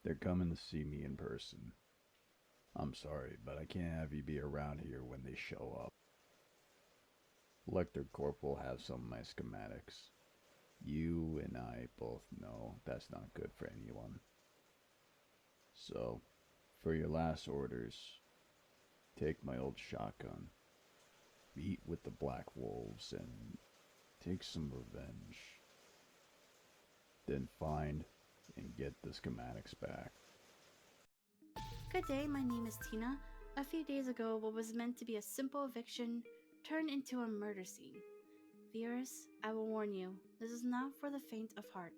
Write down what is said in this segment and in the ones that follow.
They're coming to see me in person. I'm sorry, but I can't have you be around here when they show up. Lecter Corp will have some of my schematics. You and I both know that's not good for anyone. So, for your last orders, take my old shotgun, meet with the Black Wolves, and take some revenge. Then find and get the schematics back. Good day, my name is Tina. A few days ago, what was meant to be a simple eviction turned into a murder scene. Viewers, I will warn you, this is not for the faint of heart.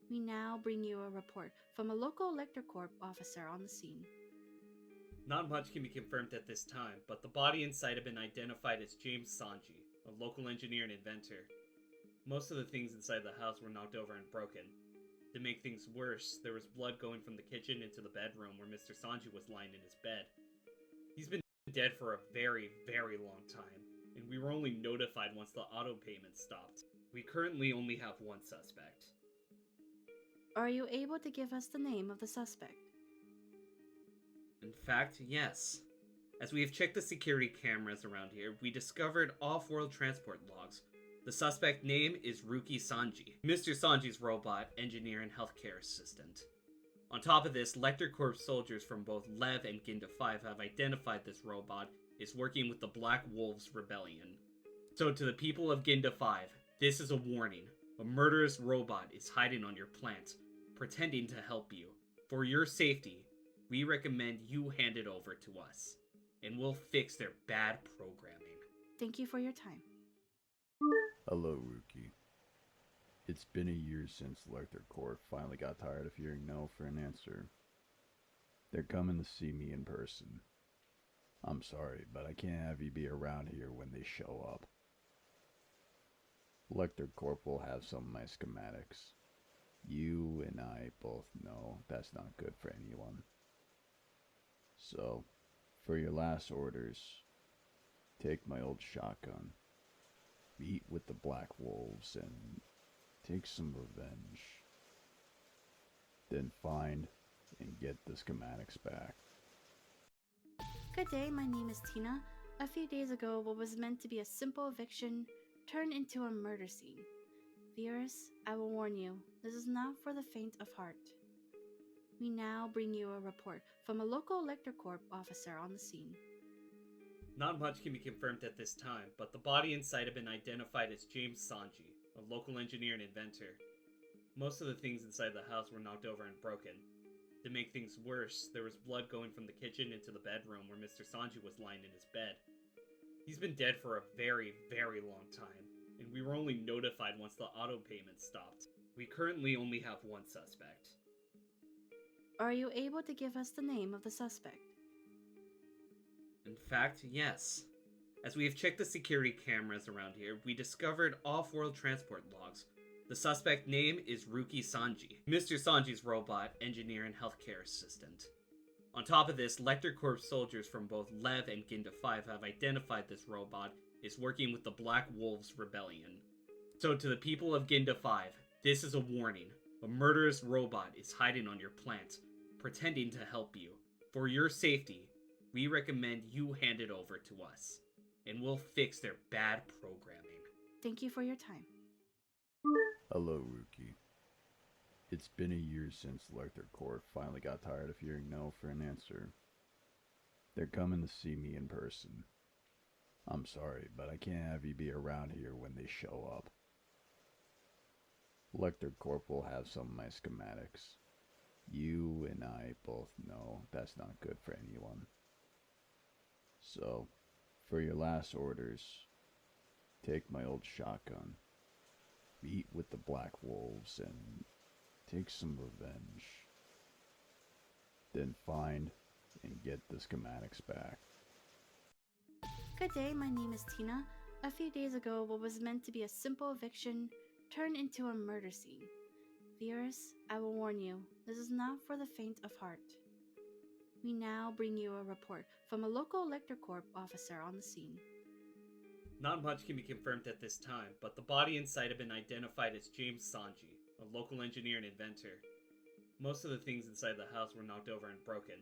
We now bring you a report from a local Lecter Corp officer on the scene. Not much can be confirmed at this time, but the body and site have been identified as James Sanji, a local engineer and inventor. Most of the things inside the house were knocked over and broken. To make things worse, there was blood going from the kitchen into the bedroom where Mr. Sanji was lying in his bed. He's been dead for a very, very long time, and we were only notified once the auto payment stopped. We currently only have one suspect. Are you able to give us the name of the suspect? In fact, yes. As we have checked the security cameras around here, we discovered off-world transport logs. The suspect name is Ruki Sanji, Mr. Sanji's robot, engineer, and healthcare assistant. On top of this, Lecter Corp soldiers from both Lev and Ginda 5 have identified this robot is working with the Black Wolves Rebellion. So to the people of Ginda 5, this is a warning. A murderous robot is hiding on your plant, pretending to help you. For your safety, we recommend you hand it over to us, and we'll fix their bad programming. Thank you for your time. Hello, Rookie. It's been a year since Lecter Corp finally got tired of hearing no for an answer. They're coming to see me in person. I'm sorry, but I can't have you be around here when they show up. Lecter Corp will have some of my schematics. You and I both know that's not good for anyone. So, for your last orders, take my old shotgun, meet with the Black Wolves, and take some revenge. Then find and get the schematics back. Good day, my name is Tina. A few days ago, what was meant to be a simple eviction turned into a murder scene. Viewers, I will warn you, this is not for the faint of heart. We now bring you a report from a local Lecter Corp officer on the scene. Not much can be confirmed at this time, but the body and site have been identified as James Sanji, a local engineer and inventor. Most of the things inside the house were knocked over and broken. To make things worse, there was blood going from the kitchen into the bedroom where Mr. Sanji was lying in his bed. He's been dead for a very, very long time, and we were only notified once the auto payment stopped. We currently only have one suspect. Are you able to give us the name of the suspect? In fact, yes. As we have checked the security cameras around here, we discovered off-world transport logs. The suspect name is Ruki Sanji, Mr. Sanji's robot, engineer, and healthcare assistant. On top of this, Lecter Corp soldiers from both Lev and Ginda 5 have identified this robot is working with the Black Wolves Rebellion. So to the people of Ginda 5, this is a warning. A murderous robot is hiding on your plant, pretending to help you. For your safety, we recommend you hand it over to us, and we'll fix their bad programming. Thank you for your time. Hello, Rookie. It's been a year since Lecter Corp finally got tired of hearing no for an answer. They're coming to see me in person. I'm sorry, but I can't have you be around here when they show up. Lecter Corp will have some of my schematics. You and I both know that's not good for anyone. So, for your last orders, take my old shotgun, meet with the Black Wolves, and take some revenge. Then find and get the schematics back. Good day, my name is Tina. A few days ago, what was meant to be a simple eviction turned into a murder scene. Viewers, I will warn you, this is not for the faint of heart. We now bring you a report from a local Lecter Corp officer on the scene. Not much can be confirmed at this time, but the body and site have been identified as James Sanji, a local engineer and inventor. Most of the things inside the house were knocked over and broken.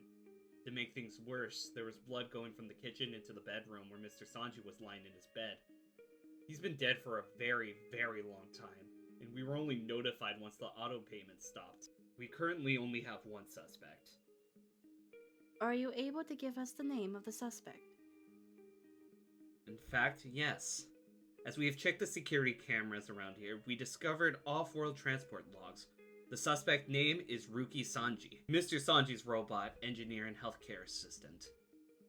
To make things worse, there was blood going from the kitchen into the bedroom where Mr. Sanji was lying in his bed. He's been dead for a very, very long time, and we were only notified once the auto payment stopped. We currently only have one suspect. Are you able to give us the name of the suspect? In fact, yes. As we have checked the security cameras around here, we discovered off-world transport logs. The suspect name is Ruki Sanji, Mr. Sanji's robot, engineer, and healthcare assistant.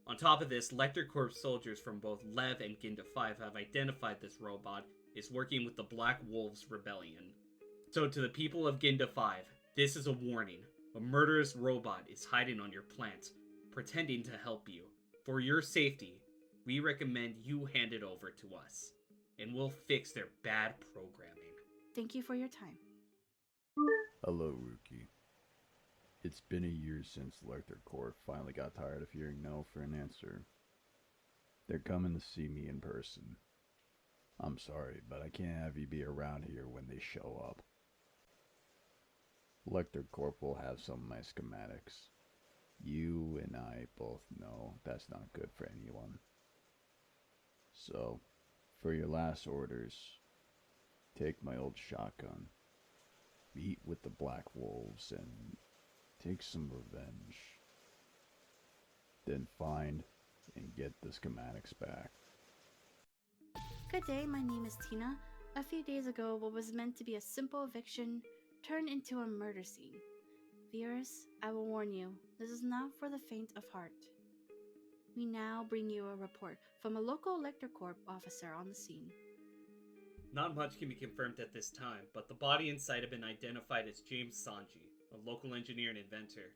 On top of this, Lecter Corps soldiers from both Lev and Ginda 5 have identified this robot is working with the Black Wolves Rebellion. So to the people of Ginda 5, this is a warning. A murderous robot is hiding on your plant, pretending to help you. For your safety, we recommend you hand it over to us, and we'll fix their bad programming. Thank you for your time. Hello, Rookie. It's been a year since Lecter Corp finally got tired of hearing no for an answer. They're coming to see me in person. I'm sorry, but I can't have you be around here when they show up. Lecter Corp will have some of my schematics. You and I both know that's not good for anyone. So, for your last orders, take my old shotgun, meet with the Black Wolves, and take some revenge. Then find and get the schematics back. Good day, my name is Tina. A few days ago, what was meant to be a simple eviction turned into a murder scene. Viewers, I will warn you, this is not for the faint of heart. We now bring you a report from a local Lecter Corp officer on the scene. Not much can be confirmed at this time, but the body inside have been identified as James Sanji, a local engineer and inventor.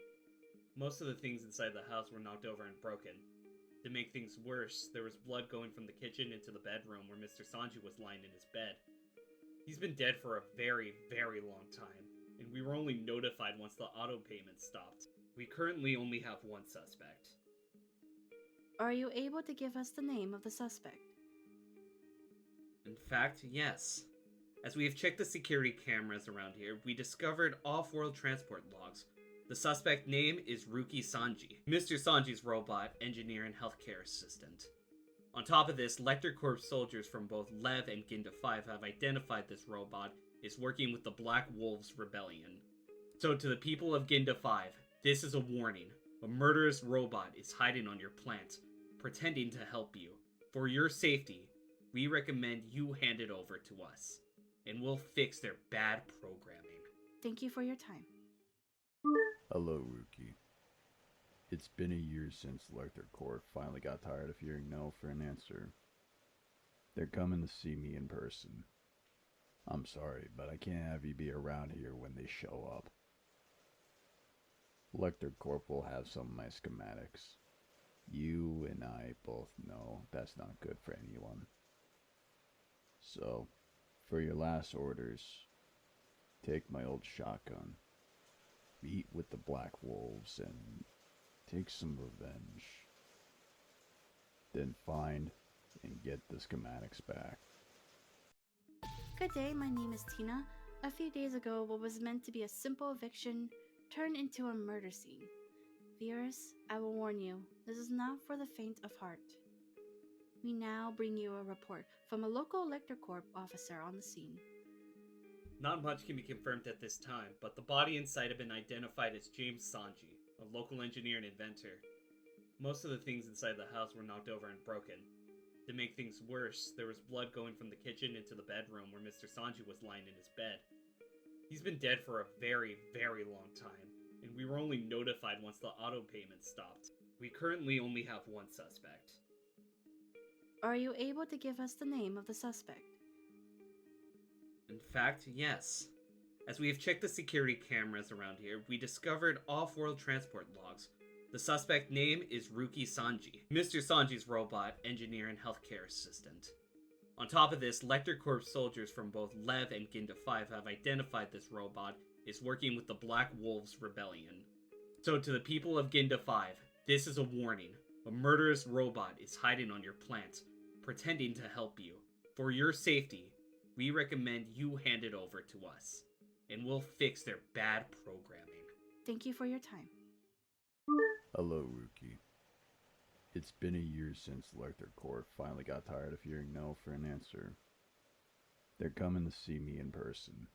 Most of the things inside the house were knocked over and broken. To make things worse, there was blood going from the kitchen into the bedroom where Mr. Sanji was lying in his bed. He's been dead for a very, very long time, and we were only notified once the auto payment stopped. We currently only have one suspect. Are you able to give us the name of the suspect? In fact, yes. As we have checked the security cameras around here, we discovered off-world transport logs. The suspect name is Ruki Sanji, Mr. Sanji's robot, engineer, and healthcare assistant. On top of this, Lecter Corps soldiers from both Lev and Ginda 5 have identified this robot is working with the Black Wolves Rebellion. So to the people of Ginda 5, this is a warning. A murderous robot is hiding on your plant, pretending to help you. For your safety, we recommend you hand it over to us, and we'll fix their bad programming. Thank you for your time. Hello, Rookie. It's been a year since Lecter Corp finally got tired of hearing no for an answer. They're coming to see me in person. I'm sorry, but I can't have you be around here when they show up. Lecter Corp will have some of my schematics. You and I both know that's not good for anyone. So, for your last orders, take my old shotgun, meet with the Black Wolves, and take some revenge. Then find and get the schematics back. Good day, my name is Tina. A few days ago, what was meant to be a simple eviction turned into a murder scene. Viewers, I will warn you, this is not for the faint of heart. We now bring you a report from a local Lecter Corp officer on the scene. Not much can be confirmed at this time, but the body inside have been identified as James Sanji, a local engineer and inventor. Most of the things inside the house were knocked over and broken. To make things worse, there was blood going from the kitchen into the bedroom where Mr. Sanji was lying in his bed. He's been dead for a very, very long time, and we were only notified once the auto payment stopped. We currently only have one suspect. Are you able to give us the name of the suspect? In fact, yes. As we have checked the security cameras around here, we discovered off-world transport logs. The suspect name is Ruki Sanji, Mr. Sanji's robot, engineer, and healthcare assistant. On top of this, Lecter Corps soldiers from both Lev and Ginda 5 have identified this robot is working with the Black Wolves Rebellion. So to the people of Ginda 5, this is a warning. A murderous robot is hiding on your plant, pretending to help you. For your safety, we recommend you hand it over to us, and we'll fix their bad programming. Thank you for your time. Hello, Rookie. It's been a year since Lecter Corp finally got tired of hearing no for an answer. They're coming to see me in person.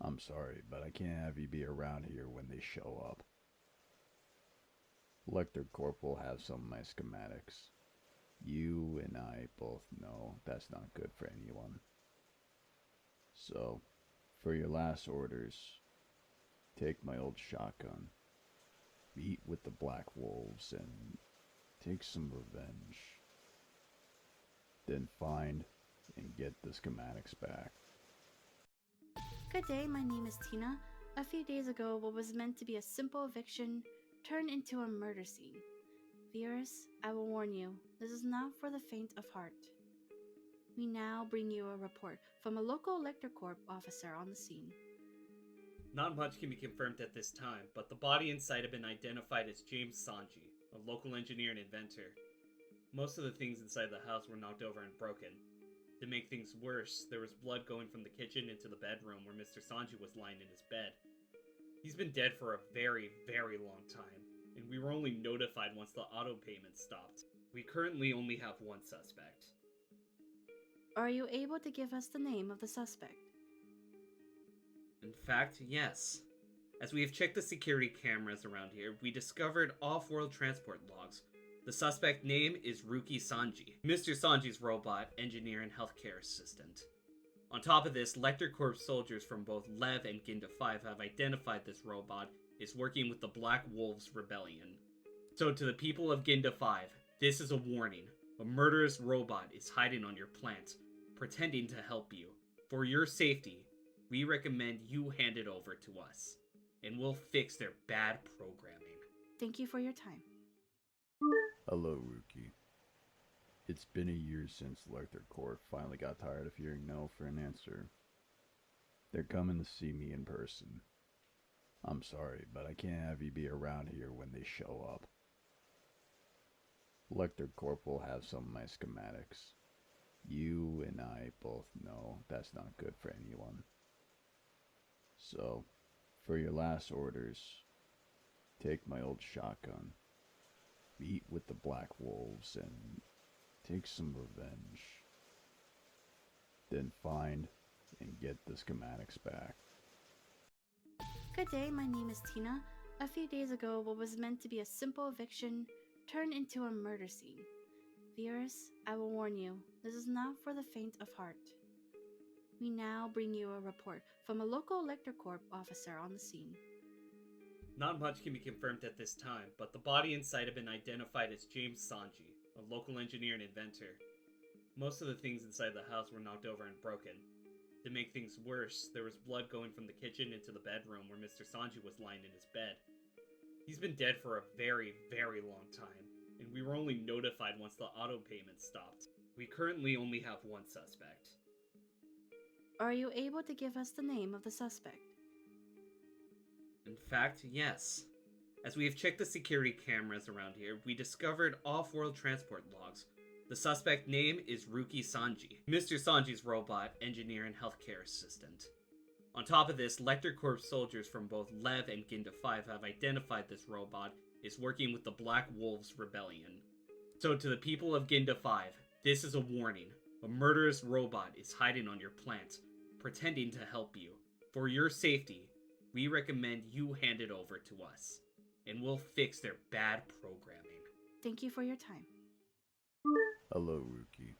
I'm sorry, but I can't have you be around here when they show up. Lecter Corp will have some of my schematics. You and I both know that's not good for anyone. So, for your last orders, take my old shotgun, meet with the Black Wolves, and take some revenge. Then find and get the schematics back. Good day, my name is Tina. A few days ago, what was meant to be a simple eviction turned into a murder scene. Viewers, I will warn you, this is not for the faint of heart. We now bring you a report from a local Lecter Corp officer on the scene. Not much can be confirmed at this time, but the body and site have been identified as James Sanji, a local engineer and inventor. Most of the things inside the house were knocked over and broken. To make things worse, there was blood going from the kitchen into the bedroom where Mr. Sanji was lying in his bed. He's been dead for a very, very long time, and we were only notified once the auto payment stopped. We currently only have one suspect. Are you able to give us the name of the suspect? In fact, yes. As we have checked the security cameras around here, we discovered off-world transport logs. The suspect name is Rookie Sanji, Mr. Sanji's robot, engineer, and healthcare assistant. On top of this, Lecter Corp soldiers from both Lev and Ginda 5 have identified this robot is working with the Black Wolves Rebellion. So to the people of Ginda 5, this is a warning. A murderous robot is hiding on your plant, pretending to help you. For your safety, we recommend you hand it over to us, and we'll fix their bad programming. Thank you for your time. Hello, Rookie. It's been a year since Lecter Corp finally got tired of hearing no for an answer. They're coming to see me in person. I'm sorry, but I can't have you be around here when they show up. Lecter Corp will have some of my schematics. You and I both know that's not good for anyone. So, for your last orders, take my old shotgun, meet with the Black Wolves, and take some revenge. Then find and get the schematics back. Good day, my name is Tina. A few days ago, what was meant to be a simple eviction turned into a murder scene. Viewers, I will warn you, this is not for the faint of heart. We now bring you a report from a local Lecter Corp officer on the scene. Not much can be confirmed at this time, but the body and site have been identified as James Sanji, a local engineer and inventor. Most of the things inside the house were knocked over and broken. To make things worse, there was blood going from the kitchen into the bedroom where Mr. Sanji was lying in his bed. He's been dead for a very, very long time, and we were only notified once the auto payment stopped. We currently only have one suspect. Are you able to give us the name of the suspect? In fact, yes. As we have checked the security cameras around here, we discovered off-world transport logs. The suspect name is Rookie Sanji, Mr. Sanji's robot, engineer, and healthcare assistant. On top of this, Lecter Corp soldiers from both Lev and Ginda 5 have identified this robot is working with the Black Wolves Rebellion. So to the people of Ginda 5, this is a warning. A murderous robot is hiding on your plant, pretending to help you. For your safety, we recommend you hand it over to us, and we'll fix their bad programming. Thank you for your time. Hello, Rookie.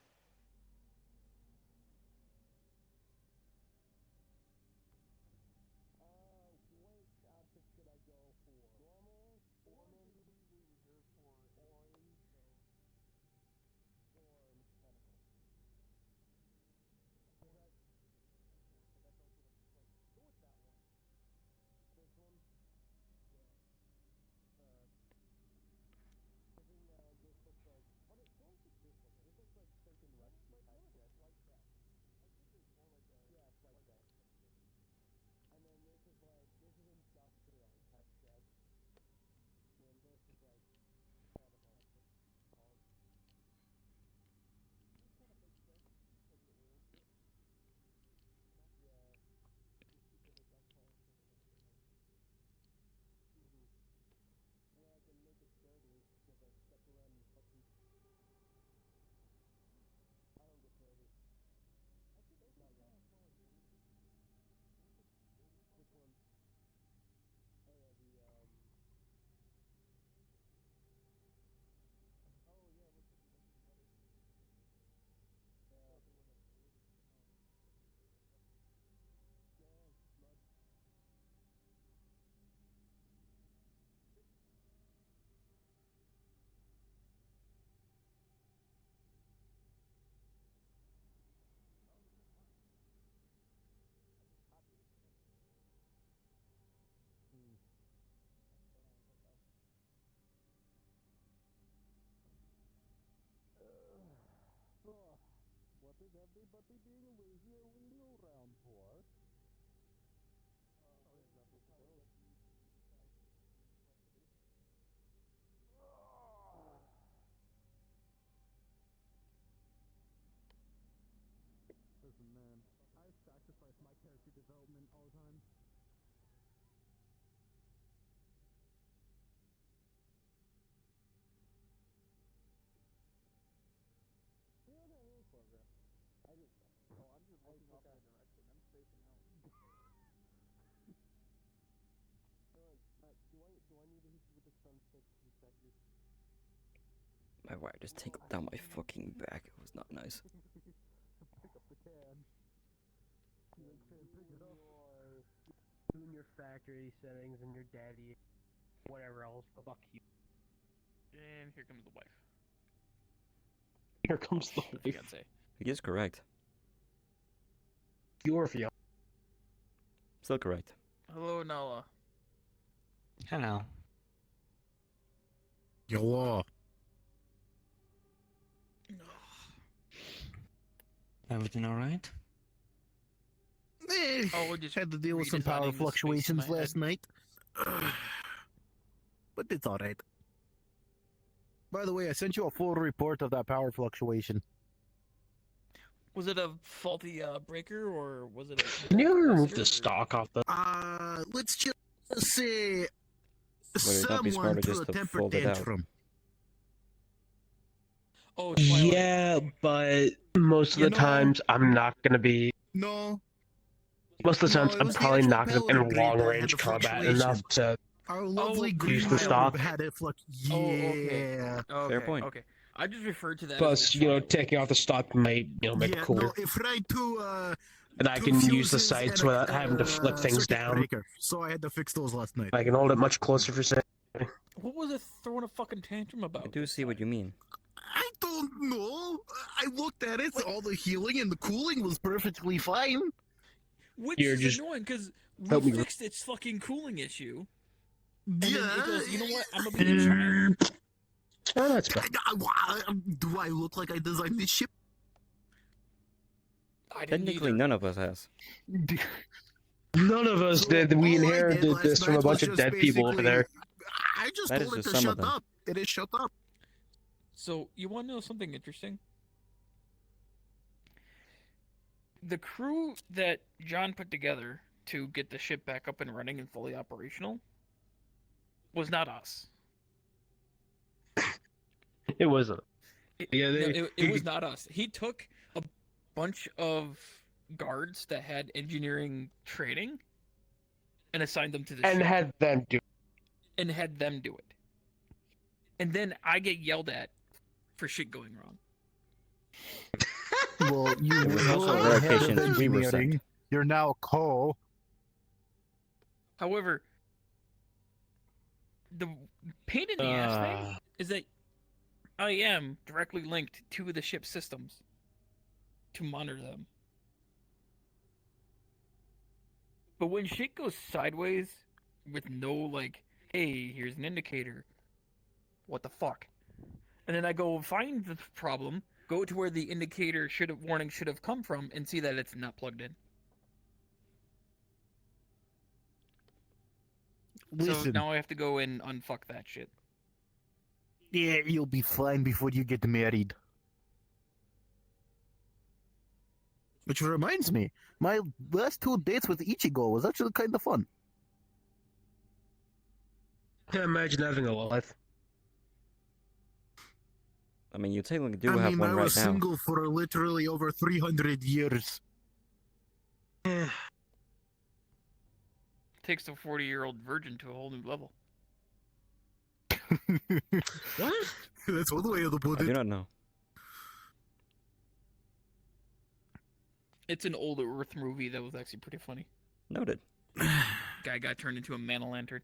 Listen, man, I sacrifice my character development all the time. My wire just tinkled down my fucking back. It was not nice. Pick up the can. Pick it up. Doing your factory settings and your daddy, whatever else. Fuck you. And here comes the wife. Here comes the The wife. fiance. He is correct. Your fiance. Still correct. Hello, Nala. Hello. Yo. Everything alright? Oh, we'll just Had to deal with some redesigning power the space in fluctuations my last head. night. But it's alright. By the way, I sent you a full report of that power fluctuation. Was it a faulty breaker or was it a? Can you remove capacitor, the or- stock off the... Let's just say Would it not be someone smarter threw just a to temper fold it out? tantrum. Oh, Twilight. Yeah, but most of You the know- times I'm not gonna be... No, Most of the No, times it I'm was the probably actual not gonna be in pellet grade long that had range the combat fluctuation. enough to... our lovely okay. green Use the iron stock. had it Oh, okay. Yeah. Okay, Fair point. Okay, I just referred to that. Plus, as the you know, Twilight. taking off the stock might, you know, make it Yeah, cooler. no, it fried two, And I two can use the fuses sights and without having to flip things circuit down. breaker, so I had to fix those last night. I can hold it much closer for say. What was it throwing a fucking tantrum about? I do see what you mean. I don't know. I looked at it. All the healing and the cooling was perfectly fine. Which You're is just- annoying because Help we me- fixed its fucking cooling issue. And then it goes, you know what? I'm gonna be a Mm. child. Oh, that's bad. Do I look like I designed this ship? I didn't Technically, either. none of us has. None of us So did. We all I did inherited last this from a night bunch was of just dead people over basically- there. I just That told is it just to some of shut them. up. It is shut up. So you want to know something interesting? The crew that John put together to get the ship back up and running and fully operational was not us. It wasn't. It, Yeah, no, they- it was not us. He took a bunch of guards that had engineering training and assigned them to the And ship had them do. and had them do it. And then I get yelled at for shit going wrong. Well, you It was also were very head of patient. We were sent. engineering. You're now co. However, the pain in the ass thing Uh, is that I am directly linked to the ship systems to monitor them. But when shit goes sideways with no, like, hey, here's an indicator, what the fuck? And then I go find the problem, go to where the indicator warning should have come from, and see that it's not plugged in. So Listen, now I have to go and unfuck that shit. yeah, you'll be fine before you get married. Which reminds me, my last 2 dates with Ichigo was actually kind of fun. can't imagine having a life. I mean, you technically do I have mean, one I right was now. single for literally over 300 years. Eh, Takes a 40-year-old virgin to a whole new level. what? That's one way to put I do it. not know. It's an old Earth movie that was actually pretty funny. Noted. Guy got turned into a man-o'-lantern.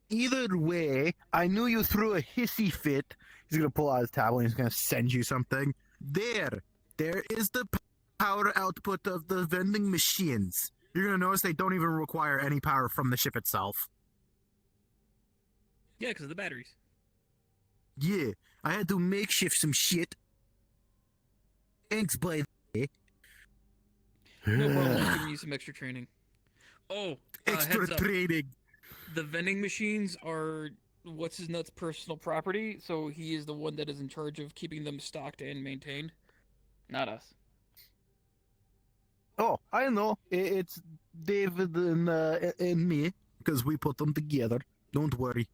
Either way, I knew you threw a hissy fit. He's gonna pull out his tablet and he's gonna send you something. There is the power output of the vending machines. You're gonna notice they don't even require any power from the ship itself. Yeah, because of the batteries. Yeah, I had to makeshift some shit. Thanks, by the way. No problem. I'm giving you some extra training. Oh, Extra heads up. training. The vending machines are what's his nuts' personal property, so he is the one that is in charge of keeping them stocked and maintained. Not us. Oh, I know. It's David and me, because we put them together. Don't worry.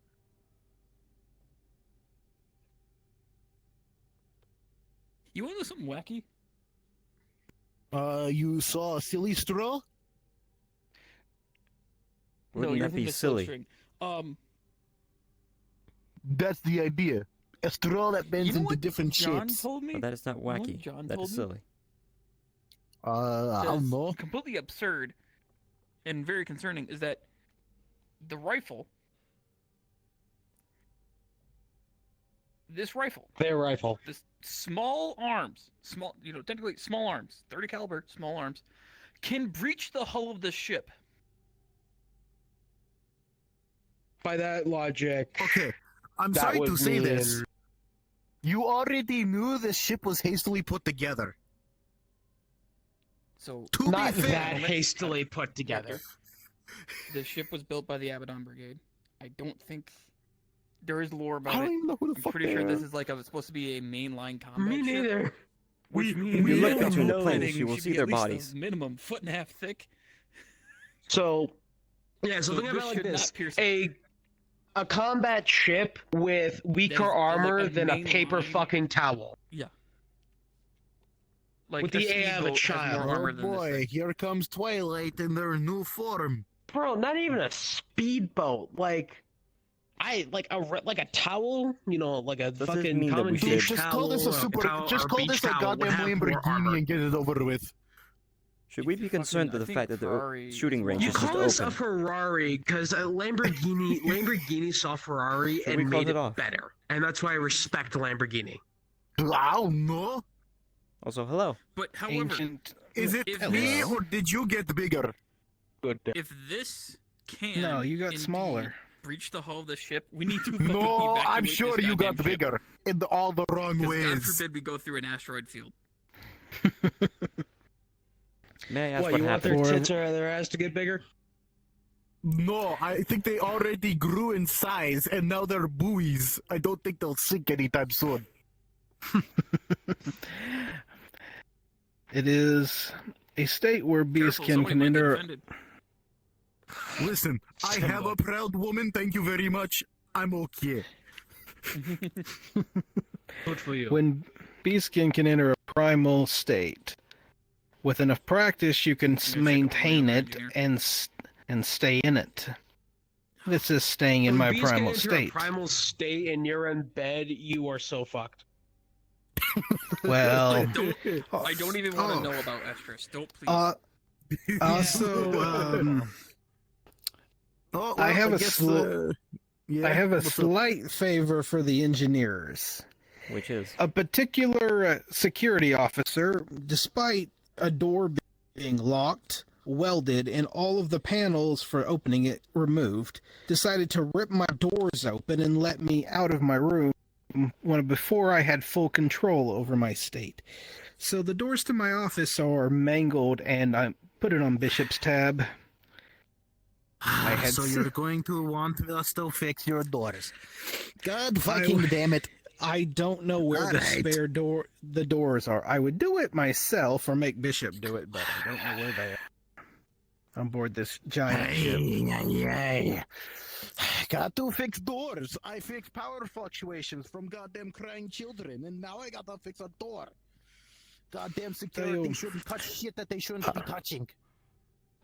You want to know something wacky? You saw a silly straw? Wouldn't you're that be thinking of silly? Silverstring. That's the idea. A straw that bends You know into what different John shapes. told me? But that is not You know what wacky. John That told is me? silly. I don't Says know. completely absurd and very concerning is that the rifle, Their rifle. this small arms, technically small arms, 30 caliber, small arms, can breach the hull of the ship. By that logic, Okay, I'm that sorry would to say mean this. You already knew the ship was hastily put together. So To not be fair, that hastily put together. the ship was built by the Abaddon Brigade. I don't think there is lore I about don't it. even know who the I'm fuck pretty they sure this are. is like supposed to be a mainline combat Me ship. neither. Which We- means we If you look don't between the know. planes, plating you will should see be their at least a bodies. minimum 1.5 feet thick. So, yeah. So So think this about it like should not this: pierce- a combat ship with weaker There's, like, armor a than a main paper line. fucking towel. Like With a the AI of a speedboat has child. more Oh armor than this boy, thing. here comes Twilight in their new form. Bro, not even a speedboat. Like a towel. You know, like a Does this fucking mean that common we Dude, should- beach just towel. call this a or super. towel Just or call beach this a towel would goddamn have more armor. Lamborghini and get it over with. Should we be concerned with the fact that the Ferrari shooting is range You is just call this a open? Ferrari because a Lamborghini saw Ferrari Should and we close made it it off? better, and that's why I respect Lamborghini. I don't know. Also, hello. But however, Ancient. Is it If me this- or did you get bigger? Good. if this can No, you got indeed smaller. breach the hull of the ship, we need to fucking No, I'm evacuate sure this you got goddamn ship. bigger in all the wrong 'Cause God ways. forbid we go through an asteroid field. May I ask What, what you want their happened? tits or their ass to get bigger? No, I think they already grew in size and now they're buoys. I don't think they'll sink anytime soon. It is a state where Careful, Beastkin somebody can might get enter. offended. Listen, I have a proud woman. Thank you very much. I'm okay. Good for you. When Beastkin can enter a primal state, with enough practice, you can check over maintain your it engineer. and stay in it. This is staying in When my bees get primal into a state. primal state and you're in bed, you are so fucked. Well, I don't even want to Oh. know about Estrus. Don't please. also, Oh, I have a guess, yeah, I have a what's up? slight favor for the engineers. Which is A particular security officer, despite a door being locked, welded, and all of the panels for opening it removed, decided to rip my doors open and let me out of my room before I had full control over my state. So the doors to my office are mangled, and I put it on Bishop's tab. I had So s- you're going to want us to fix your doors. God fucking damn it. I don't know where the Alright. spare doors are. I would do it myself or make Bishop do it, but I don't know where they are. On board this giant ship. Ay. Got to fix doors. I fix power fluctuations from goddamn crying children, and now I gotta fix a door. Goddamn security Ayo. shouldn't touch shit that they shouldn't be touching.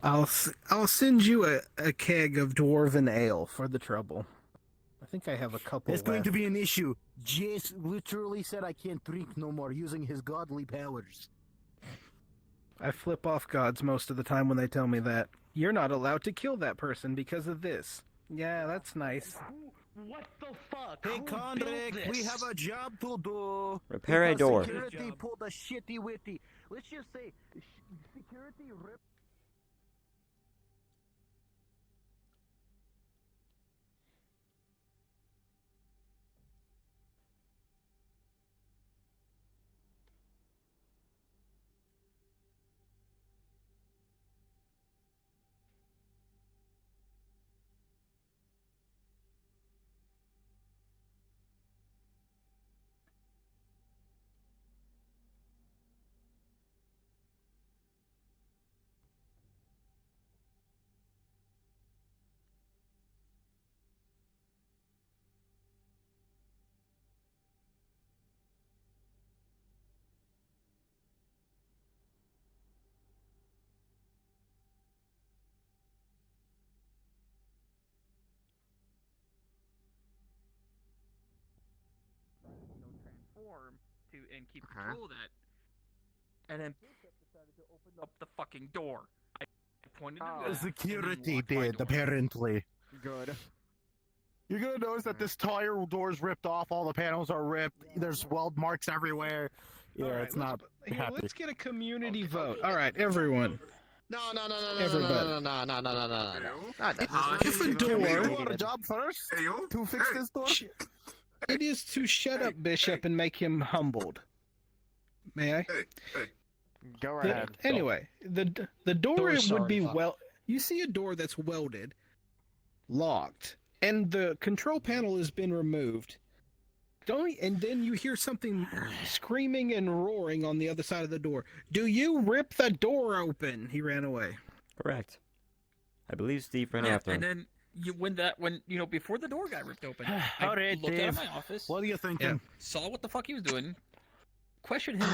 I'll send you a keg of dwarven ale for the trouble. I think I have a couple It's going left. to be an issue. Jace literally said I can't drink no more using his godly powers. I flip off gods most of the time when they tell me that. You're not allowed to kill that person because of this. Yeah, that's nice. What the fuck? Hey, Who Condrick, built we this? have a job to do. repair a Because door. Security pulled a shitty witty. Let's just say security ripped. and keep control of that. And then Bishop decided to open up the fucking door. I pointed to that, and Security then locked my did, door. apparently. Good. You're gonna notice that this tire door's ripped off, all the panels are ripped, there's weld marks everywhere. Yeah, All right, it's not happy. Let's get a community vote. All right, everyone. No. Everybody. If a door, you want a job first Hey, yo. to fix this door? It is to shut up Bishop and make him humbled. May I? Go Anyway, the door Door's would be sorry. well. You see a door that's welded, locked, and the control panel has been removed. And then you hear something screaming and roaring on the other side of the door. Do you rip the door open? He ran away. Correct. I believe Steve ran Yeah, after and him. then before the door got ripped open, I All right, looked out of Dave. my office, What are you thinking? saw what the fuck he was doing, questioned him,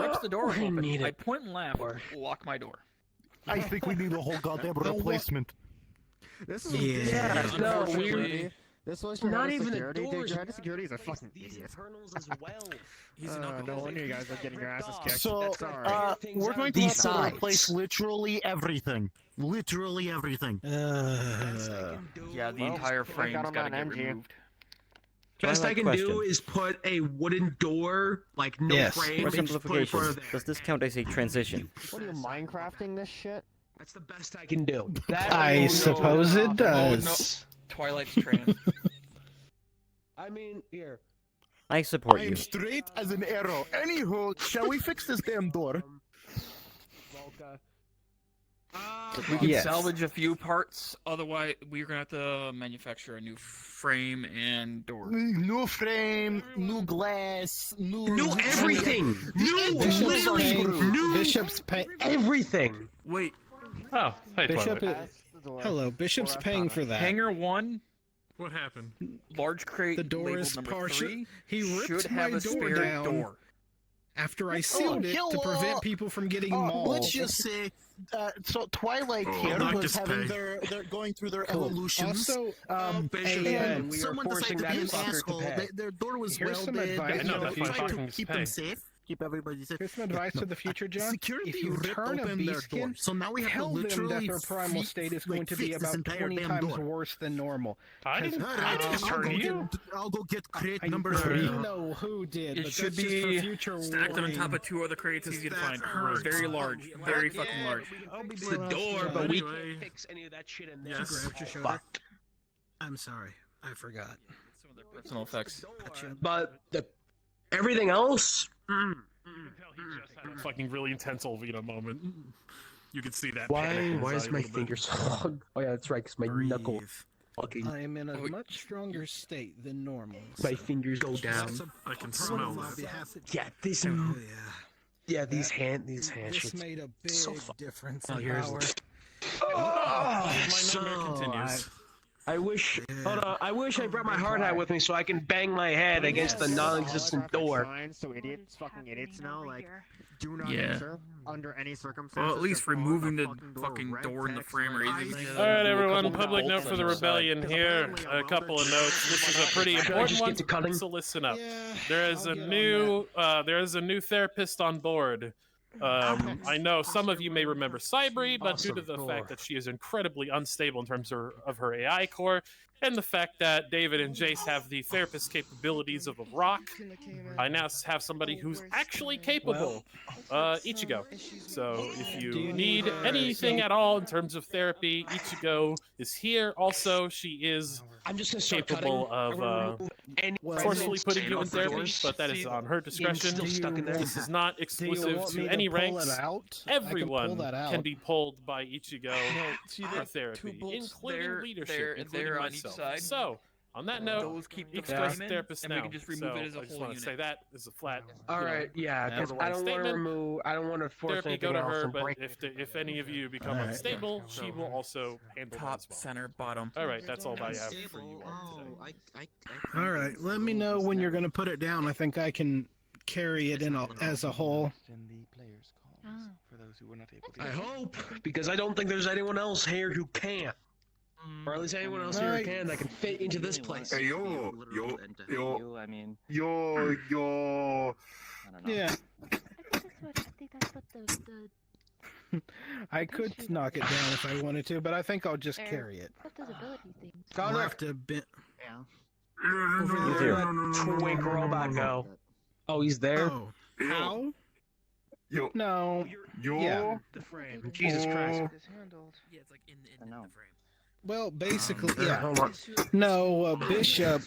rips the door We open. need I it. point and laugh, Or- lock my door. I think we need a whole goddamn replacement. This Yeah. No, Unfortunately, This was Not even the doors. Your head of security is a fucking These idiot. internals as well. he's an alcoholic. No wonder you guys are getting your asses kicked. So, That's alright. we're going to have to Besides. replace literally everything. Literally everything. Yeah, the entire I frame's got him gotta on get MG. removed. Best I can Question. do is put a wooden door, like no Yes. frame. For and just put it simplification, further. does this count as a transition? What are you Minecrafting this shit? That's the best I can do. That I no, suppose it no. does. Twilight's trans. I mean, here. I support I you. am straight as an arrow. Anywho, shall we fix this damn door? Volca. We can Yes. salvage a few parts, otherwise we're gonna have to manufacture a new frame and door. New frame, new glass, New everything. New, Bishop's literally paying. new Bishop's pay. everything. Wait, Oh, hey, Bishop. Twilight. Hello, Bishop's paying for that. Hangar 1, What happened? large crate, The door labeled is number partial. 3, He ripped should my have a door spare down door. after I sealed it to hello. prevent people from getting mauled. let's just say, so Twilight here not was just having pay. their going through their Cool. evolutions. Also, Bishop, hey, and we are someone forcing decided that to be an fucker to asshole. pay. Their door was Here's some welded. advice I know, you that's they why I tried fucking to keep them pay. safe, keep everybody safe. here's some advice to the future, John. Security If you ripped turn a open their door. beastkin, So now we have to tell them that literally their primal state is going to be fix this about entire 20 damn times door. worse than normal. I didn't, All I right, didn't I'll turn go you. I'll go get crate I number know 3. you know who did. It but should that's just for be future stacked on top warning. of 2 other crates, easy to That find. hurts. Very large, very fucking large. Fix the door, but we Anyway. can't fix any of that shit in there. Yes. You grabbed your shoulder? Fuck. I'm sorry, I forgot. Some of their personal effects. But everything else. Fucking really intense Olvina moment. You can see that. Why? panic in his Why eye is a my little bit. finger so long? Oh yeah, that's right. Cause my knuckle fucking. I am in a Oh, wait. much stronger state than normal. My fingers go down. I can smell I'll it. be happy. Yeah, this. Oh yeah. Yeah, these hand This shits. made a big so fu- difference Oh, in here's power. My nightmare continues. I wish. Hold on. I wish I brought my hard hat with me so I can bang my head against the non-existent door. So idiots, fucking idiots know, like, do not Yeah. answer under any circumstances. Well, at least just follow removing the fucking fucking red door in the text, frame red raising. text. All right, Do a everyone. couple Public bolts note for on the the side. rebellion here. A couple of notes. This is a pretty important just one. get to cutting? So listen up. Yeah, There is I'll a get on new therapist on board. I know some of you may remember Cybri, but due to the fact that she is incredibly unstable in terms of her AI core, and the fact that David and Jace have the therapist capabilities of a rock, I now have somebody who's actually capable. Ichigo. So if Do you you need, need anything so- at all in terms of therapy, Ichigo is here. Also, she is I'm just gonna start capable cutting. of I'm gonna remove any forcefully remnants putting you in off the therapy, doors. but that is on her It's discretion. still stuck in there. This is not Do you exclusive want to me any pull ranks. it out? I can pull Everyone that out. can be pulled by Ichigo No, see for that therapy, 2 bolts including there, leadership, there, and including there on each myself. side. So, on that note, Those keep the Ichigo's frame in, therapist and now. we can just remove so it as a I just whole want to unit. say that is a flat. All right, yeah, because I don't want to statement. remove. I don't want to force Therapy, anything go to else her, and but break. if any of you become Alright. unstable, she will also handle that Top, as well. center, bottom. All right, that's all I have for you all today. All right, let me know when you're going to put it down. I think I can carry it in as a whole. I hope, because I don't think there's anyone else here who can. Or at least anyone else here can that can fit into this place. Hey, yo. I mean, Yo. I don't know. Yeah, I think that's what the I could knock it down if I wanted to, but I think I'll just carry it. what those ability things. I'll have to bend. He's here. Twink robot go. Oh, he's there? Oh, how? Yo. No. Yo. Yeah. The frame. Jesus Christ. Yeah, it's like in the frame. Well, basically, Yeah, yeah. hold on. No, Bishop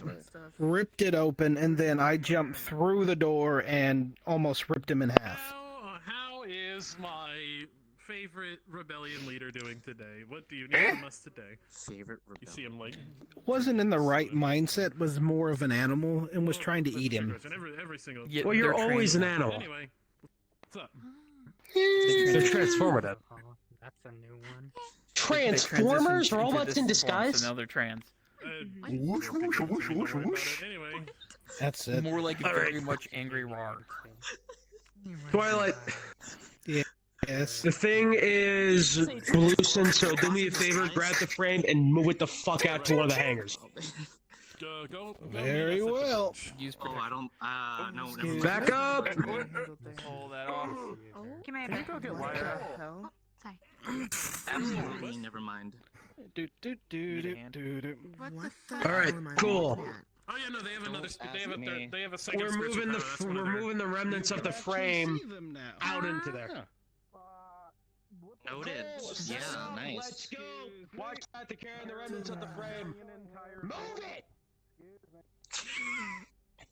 ripped it open, and then I jumped through the door and almost ripped him in half. How is my favorite rebellion leader doing today? What do you need from us today? Favorite You see him like Wasn't in the right mindset, was more of an animal, and was trying to eat him. Every single. Yeah, Well, you're they're always an trained. animal. Anyway, what's up? They're transformative. That's a new one. Transformers? They transitioned into Robots this in form, disguise? So now they're trans. Whoosh, whoosh, whoosh, whoosh, whoosh. Anyway, That's it. More like All very right. much angry roar. Twilight. Yes. The thing is loosened, so do me a favor, grab the frame and move it the fuck out to one of the hangars. go. Very well. Use Oh, I don't. No. Excuse Back up! Pull that off. Come here. Go get Lyra. Sorry. Absolutely, never mind. Do, do, do, do, do, do. Alright, cool. Oh yeah, no, they have another. Don't They have ask me. they have a second. We're spiritual moving the power, that's one of we're their- moving the remnants of the frame out into there. Noted. Yeah, nice. Let's go! Watch out to carry the remnants of the frame. Move it!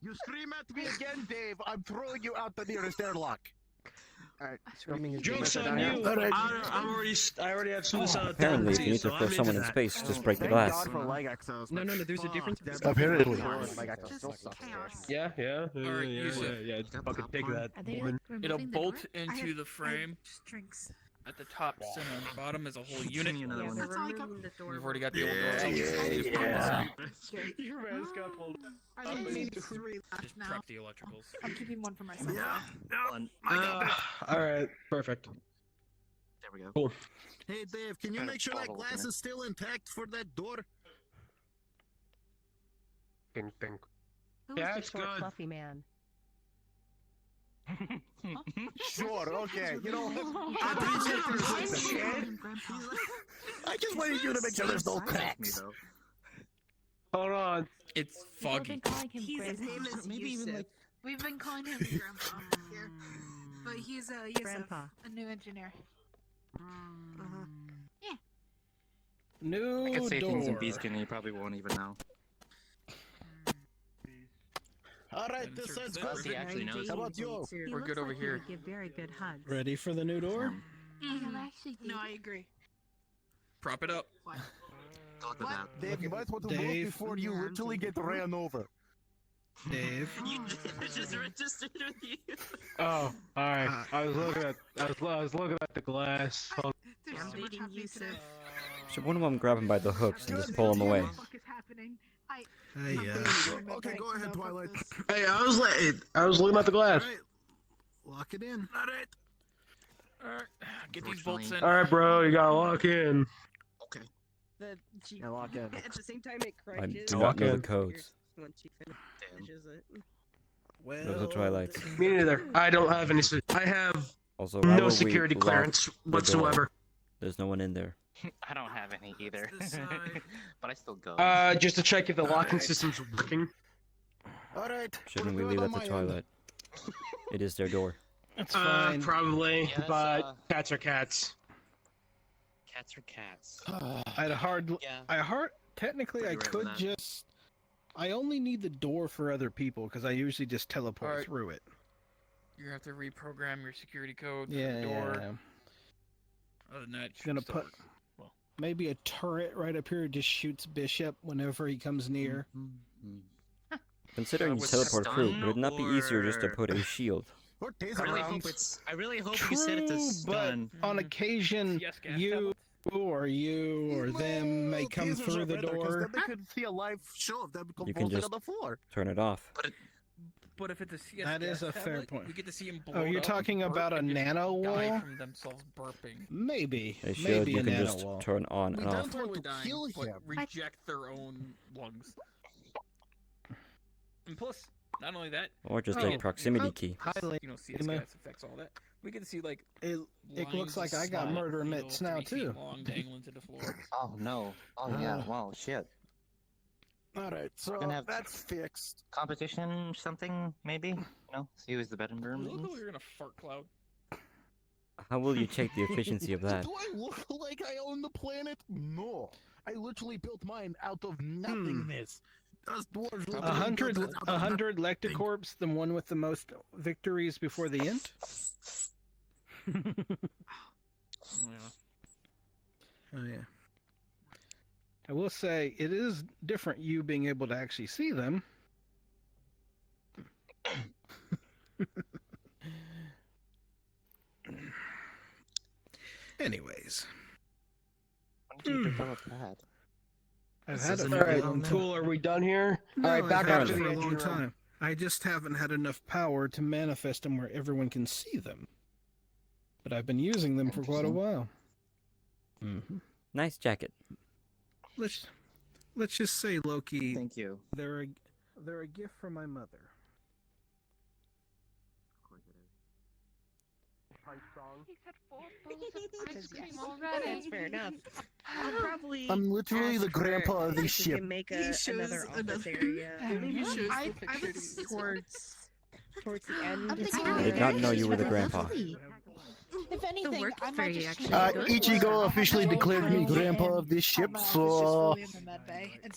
You scream at me again, Dave. I'm throwing you out the nearest airlock. Alright, screaming is Joke's good. on you! Alright. I already have suicidal Apparently, if you need tendencies, so to I'm throw into someone in that. space, just break the Thank glass. God for leg exos. No, there's a difference. Apparently. Leg exos still sucks. Yeah, yeah, yeah, Alright, yeah, use it. yeah, yeah. Fucking take that. Are they woman. like It'll removing the bolt door? into the frame. Drinks. At the top, center, and the bottom is a whole unit. Give me another one. That's all I got. The door. We've already got the old door. Yeah, out. yeah, Just pull this yeah. out. Your man's got pulled. I think maybe 3 left Just now. prep the electricals. I'm keeping one for myself. One. Alright, perfect. There we go. Cool. Hey, Dave, can you Kind of make sure that bottle glass opener. is still intact for that door? Ding, ding. Who Yeah, is the it's short, good. fluffy man? Sure, okay. You know, I appreciate your assistance. I just wanted you to make sure there's no cracks. Hold on. It's We've foggy. been calling him His Grandpa. name is Maybe even Yusuf. like We've been calling him Grandpa here, but he's Yusuf, Grandpa. a new engineer. New I could say things in door. Beast and you probably won't even know. All right, this Insert sounds this. good. He actually knows. How about you? He We're looks good over like he here. would give very good hugs. Ready for the new door? No, I agree. Prop it up. What? Talk with that. Dave, you might want to Dave. move before you literally get ran over. Dave. Just registered with you. Oh, alright. I was looking at the glass. There's I'm so much dating happening Yusuf. today. Should one of them grab him by the hooks and just pull him away? What the fuck is happening? Hey, Okay, go ahead, Twilight. Hey, I was looking at the glass. All right. Lock it in. All right. Alright, get these bolts in. Alright, bro, you gotta lock in. the Yeah, lock in. At the same time, it I crunches. do not know the Okay. codes. Once you finishes it. Well, Those are Twilights. Me neither. I don't have any. I have Also, why no would we security lock clearance the door? whatsoever. There's no one in there. I don't have any either. But I still go. Just to check if the locking system's working. All right. Shouldn't we leave it at the Twilight? It is their door. That's fine. Probably, Yes, but cats are cats. Cats are cats. Technically, I Pretty right could with that. just. I only need the door for other people because I usually just teleport Alright. through it. You have to reprogram your security code for Yeah, the door. yeah. Other than that, Gonna put maybe a turret right up here just shoots Bishop whenever he comes near. Considering you with teleport through, stun, would it not be easier just to or- put a shield? I really hope you said it's a stun. But on occasion, you or them may come through the door. They could see a live show of them You can falling just on the floor. turn it off. But if it's a CSS That is a fair tablet, point. we get to see him blow Oh, you're up, talking burp, about a and just nano die wall? from themselves burping. Maybe. They should. Maybe You a can nano just wall. turn on We and don't off. want to dying, kill but him. reject their own lungs. And plus, not only that, Or just we a get- proximity key. You know, CSS affects all that. We can see like It looks like I got murder mitts now too. long dangling to the floor. Oh no. Oh yeah. Wow. Shit. All right, so We're gonna have that's fixed. competition, something maybe. No. See who's the better Look mermaid. we're in a fart cloud. How will you check the efficiency of that? Do I look like I own the planet? No. I literally built mine out of nothingness. Us dwarves literally 100 built it out of 100 Lecticorps, the one with the most victories before the end. Yeah. Oh yeah. I will say it is different you being able to actually see them. Anyways, When did you develop that? I've This had it isn't for a Alright, long time. cool. Are we done here? No, Alright, back I've had up it to for the a engine long room. time. I just haven't had enough power to manifest them where everyone can see them. But I've been using them for quite a while. Mm-hmm. Nice jacket. Let's just say, Loki. Thank you. They're a gift from my mother. He's had 4 bowls of ice cream already. That's fair enough. I'll probably. I'm literally the ask grandpa her of this if we ship. can make He shows another office another- area. I was Towards the end. I'm thinking I did not know you were the grandpa. If anything, work I is might very just actually change good. it. Ichigo officially declared me grandpa of this ship, so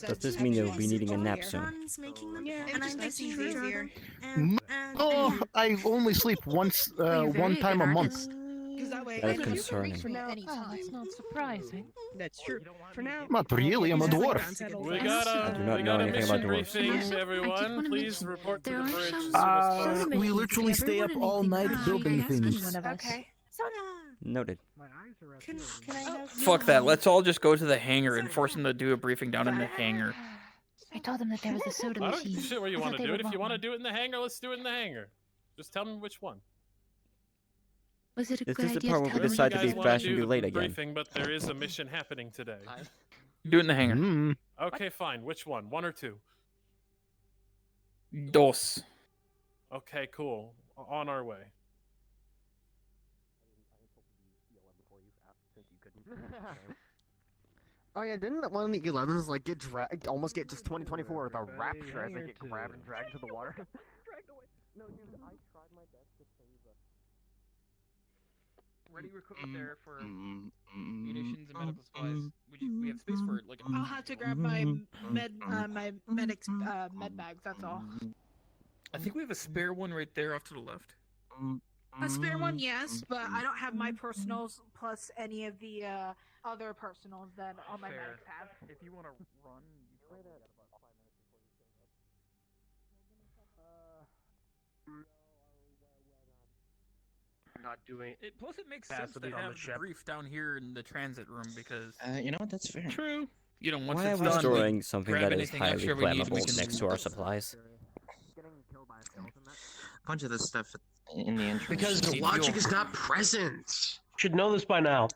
Does this mean you'll be needing a nap soon? John's making them, Yeah, and it I'm just makes making things sure easier. oh, I only sleep once, one time a month. Because that way, That is you can concerning. reach me at any time. That's not surprising. That's true. For now. Not really, I'm a dwarf. We got I do not we know got a anything about mission dwarves. briefing, I everyone. wanna Please mention, report to there the are bridge as some- soon as possible. We literally stay up all night building things. Okay. Noted. Can I have Fuck that. Let's all just go to the hangar and force them to do a briefing down in the hangar. I told them that there was a soda I don't give machine. a shit where you I want thought to they do would it. If you want to one. do it in the hangar, let's do it in the hangar. Just tell me which one. Was it a Is good this the idea part to where tell we them decide to You be guys wanna fast and do be late the again? briefing, but there is a mission happening today. Do it in the hangar. Mm. Okay, fine. Which one? 1 or 2? Dos. Okay, cool. On our way. Oh yeah, didn't that one of the 11s like get dragged, almost get just 2024 with a rapture as they get grabbed and dragged to the water? Dragged away. No, dude, I tried my best to save us. Ready equipment there for munitions and medical supplies. We have space for like. I'll have to grab my my medic's med bags. That's all. I think we have a spare one right there off to the left. A spare one, yes, but I don't have my personals plus any of the other personals that all my Fair. medics have. If you want to run, Not doing it. Plus, it makes sense capacity to on have the the ship. brief down here in the transit room because. You know what? That's fair. True. You know, once Why it's are we done, Storing we something grab that is anything highly extra we need, we flammable can- next to our supplies. A bunch of this stuff in the entrance. Because the Keep logic fuel. is not present. Should know this by now.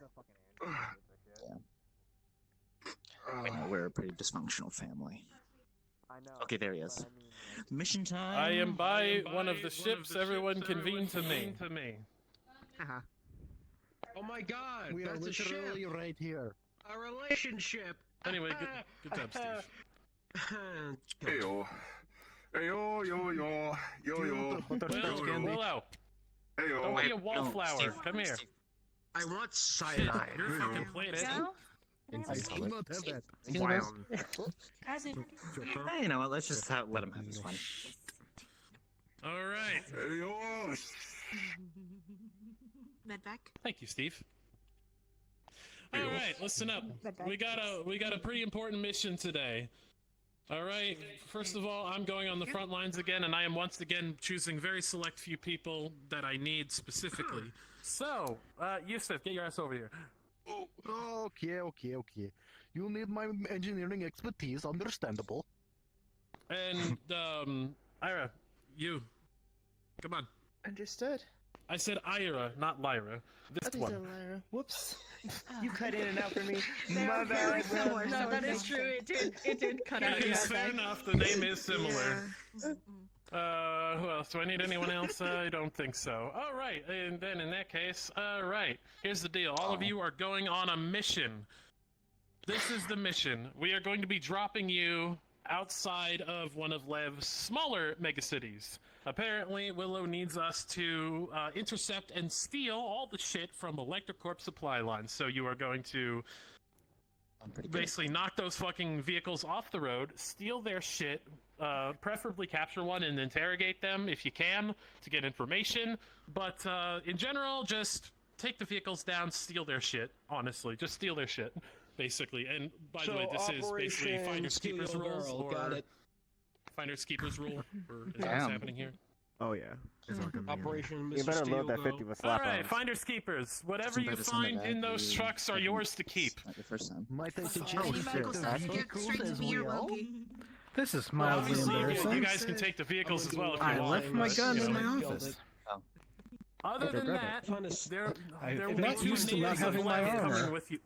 I know we're a pretty dysfunctional family. Okay, there he is. Mission time. I am by one of the ships. Everyone convene to me. Oh my god, We are that's a ship. literally right here. A relationship. Anyway, good job, Steve. Hey yo. Hey yo, yo, yo, yo, yo. Willow, Hey yo. don't be a wallflower. Come here. I want cyanide. You're fucking played it. I do not have that. You know what? Let's just let him have his fun. All right. Hey yo. Medvac? Thank you, Steve. All right, listen up. We got a pretty important mission today. All right. First of all, I'm going on the front lines again, and I am once again choosing very select few people that I need specifically. So, Yusuf, get your ass over here. Oh, okay. You need my engineering expertise, understandable. And Ira, you Come on. Understood. I said Ira, not Lyra. This That is one. a liar. Whoops. You cut in and out for me. My very bad. similar, No, so that it is makes true. sense. It did cut out. Yes, fair enough. The name is similar. Who else? Do I need anyone else? I don't think so. All right, and then in that case, all right. Here's the deal. All of you are going on a mission. This is the mission. We are going to be dropping you outside of one of Lev's smaller megacities. Apparently, Willow needs us to intercept and steal all the shit from ElectroCorp supply lines. So you are going to basically knock those fucking vehicles off the road, steal their shit, preferably capture one and interrogate them if you can to get information. But in general, just take the vehicles down, steal their shit. Honestly, just steal their shit, basically. And by the way, this is basically Finders Keepers rules, or Finders Keepers rule, or is that what's happening here? Oh yeah. Operation Mr. You better load that Steel, 50 with slap Alright, Finders Keepers. Whatever you find in those trucks are yours to keep. Not your first time. Might they Any suggest medical stuff you get straight to me or Loki. This is Well, mildly obviously, embarrassing. you guys can take the vehicles as well if you I want. left my gun You in know. my office. Other than that, there I'm will be not two used to not natives of having my Lev armor. coming with you.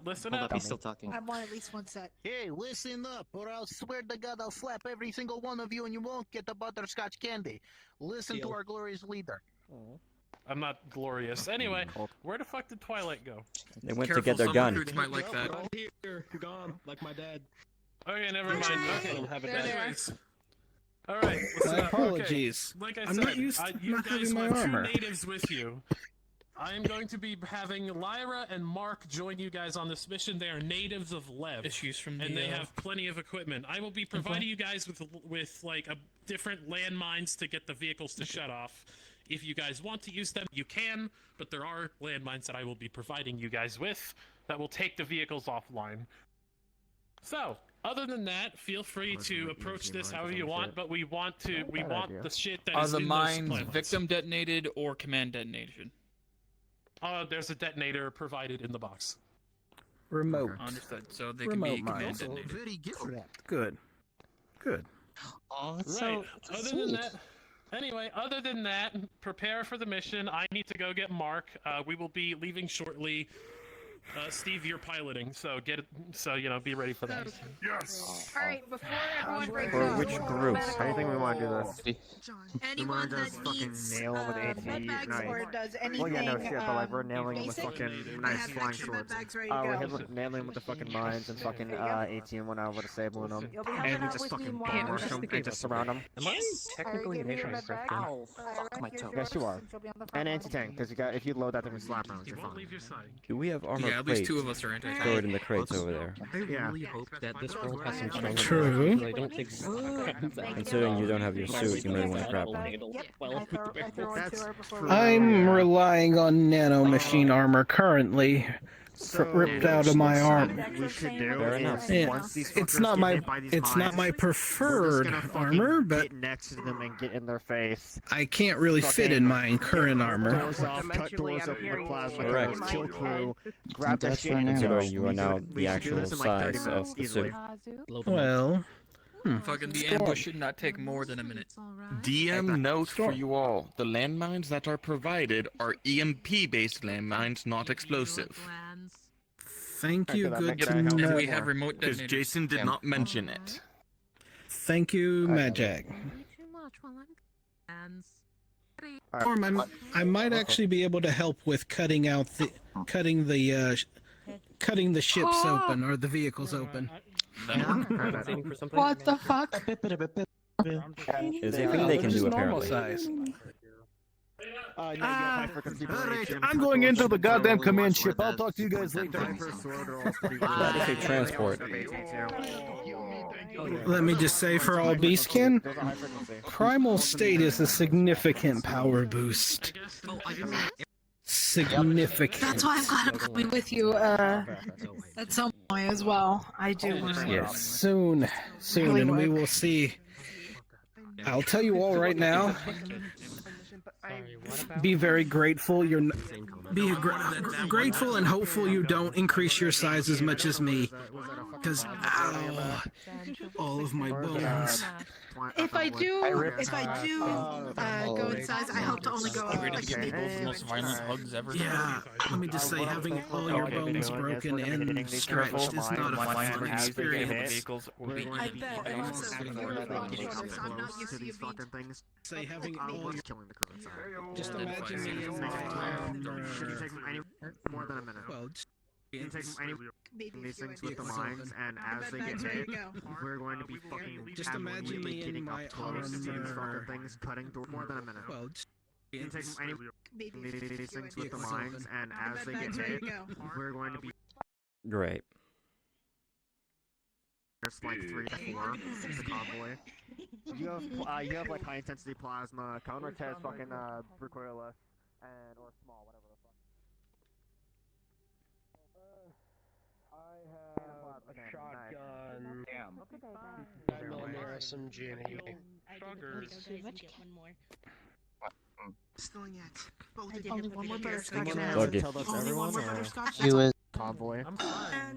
Listen Hold up. up, he's still talking. I want at least one set. Hey, listen up, or I'll swear to God I'll slap every single one of you and you won't get the butterscotch candy. Listen to Deal. our glorious leader. I'm not glorious. Anyway, where the fuck did Twilight go? They went to Careful, get their some gun. recruits might like that. Right here, gone, like my dad. Okay, never mind. Okay, Don't have a There dad. they are. anyways. All right. what's My up? apologies. Okay. Like I I'm said, not used to you not guys having my have two armor. natives with you. I am going to be having Lyra and Mark join you guys on this mission. They are natives of Lev. Issues from the, and they have plenty of equipment. I will be providing you guys with like a different landmines to get the vehicles to shut off. If you guys want to use them, you can, but there are landmines that I will be providing you guys with that will take the vehicles offline. So, other than that, feel free to approach this however you want, but we want the shit that Are is the in those mines landmines. victim detonated or command detonation? There's a detonator provided in the box. Remote. Understood. So they Remote can be command mines. detonated. Very good. Good. Good. Oh, that's Right. so Other sweet. than that, anyway, other than that, prepare for the mission. I need to go get Mark. We will be leaving shortly. Steve, you're piloting, so be ready for that. Yes. All right, before everyone breaks For up, which group? How do you think we want to do this? anyone just that fucking needs nail him with AT med bags nice. or does anything, Well, yeah, no shit, but like we're nailing him with basic, fucking I nice have flying extra med swords. bags ready to We're go. nailing him with the fucking mines and fucking 18 went out with a sable in them. You'll be helping And we out just with me fucking more. bomb rush him and just surround him. Am I technically Alright, give me your nation med bag. president? Ow, fuck my toe. Yes, you are. And anti-tank, because if you load that thing with slap rounds, You you're won't fine. leave your side. Do we have armor Yeah, at least plates two of us are anti-tank. stored in the crates over there? I Yeah. really hope that this world has some strength. True. I don't think Considering you don't have your suit, you may want to grab one. Yep, I throw one to her before I'm relying on nanomachine armor currently. Ripped out of my arm. We should do Fair enough. is once these It's fuckers not get my hit by these it's not mines, my we're preferred just gonna fucking armor, but get next to them and get in their face. I can't really fit in my current armor. Doors off, cut doors open with plasma Correct. guns, kill crew, grab that shit. and Considering go. you are now We the should do actual this in like 30 size minutes, of the easily. suit. Well, Fucking the ambush should not take more than a minute. DM note for you all. The landmines that are provided are EMP-based landmines, not explosive. thank you. Good to And know. we have remote Because detonators. Jason did not mention it. Thank you, Majak. Or I might actually be able to help with cutting the ships open or the vehicles open. What the fuck? Is a thing they can do apparently. Size. Alright, I'm going into the goddamn command ship. I'll talk to you guys later. That is a transport. Let me just say for all beastkin, Primal State is a significant power boost. Significant. That's why I'm glad I'm coming with you at some point as well. I do want to. Yes, soon, and we will see. I'll tell you all right now. Be very grateful. Grateful and hopeful you don't increase your size as much as me, because all of my bones. If I do go in size, I hope to only go up like the most violent hugs ever. Yeah, let me just say, having all your bones broken and stretched is not a fun experience. I bet. I'm not used to these fucking things. Say having all your... killing the crew inside. Just imagine me in my Should you take them any more than a minute? You can take them any these things with the mines, and as they get hit, we're going to be fucking just imagine me in my close to these fucking things, cutting through more than a minute. You can take them any these things with the mines, and as they get hit, we're going to be Great. there's like 3 to 4. It's a convoy. You have like high intensity plasma, counter test, fucking recoilless, and or small, whatever the fuck. I have a shotgun. Damn. 9mm SMG and a Still yet. Only one more butterscotch. Lucky. Only one more butterscotch. Convoy.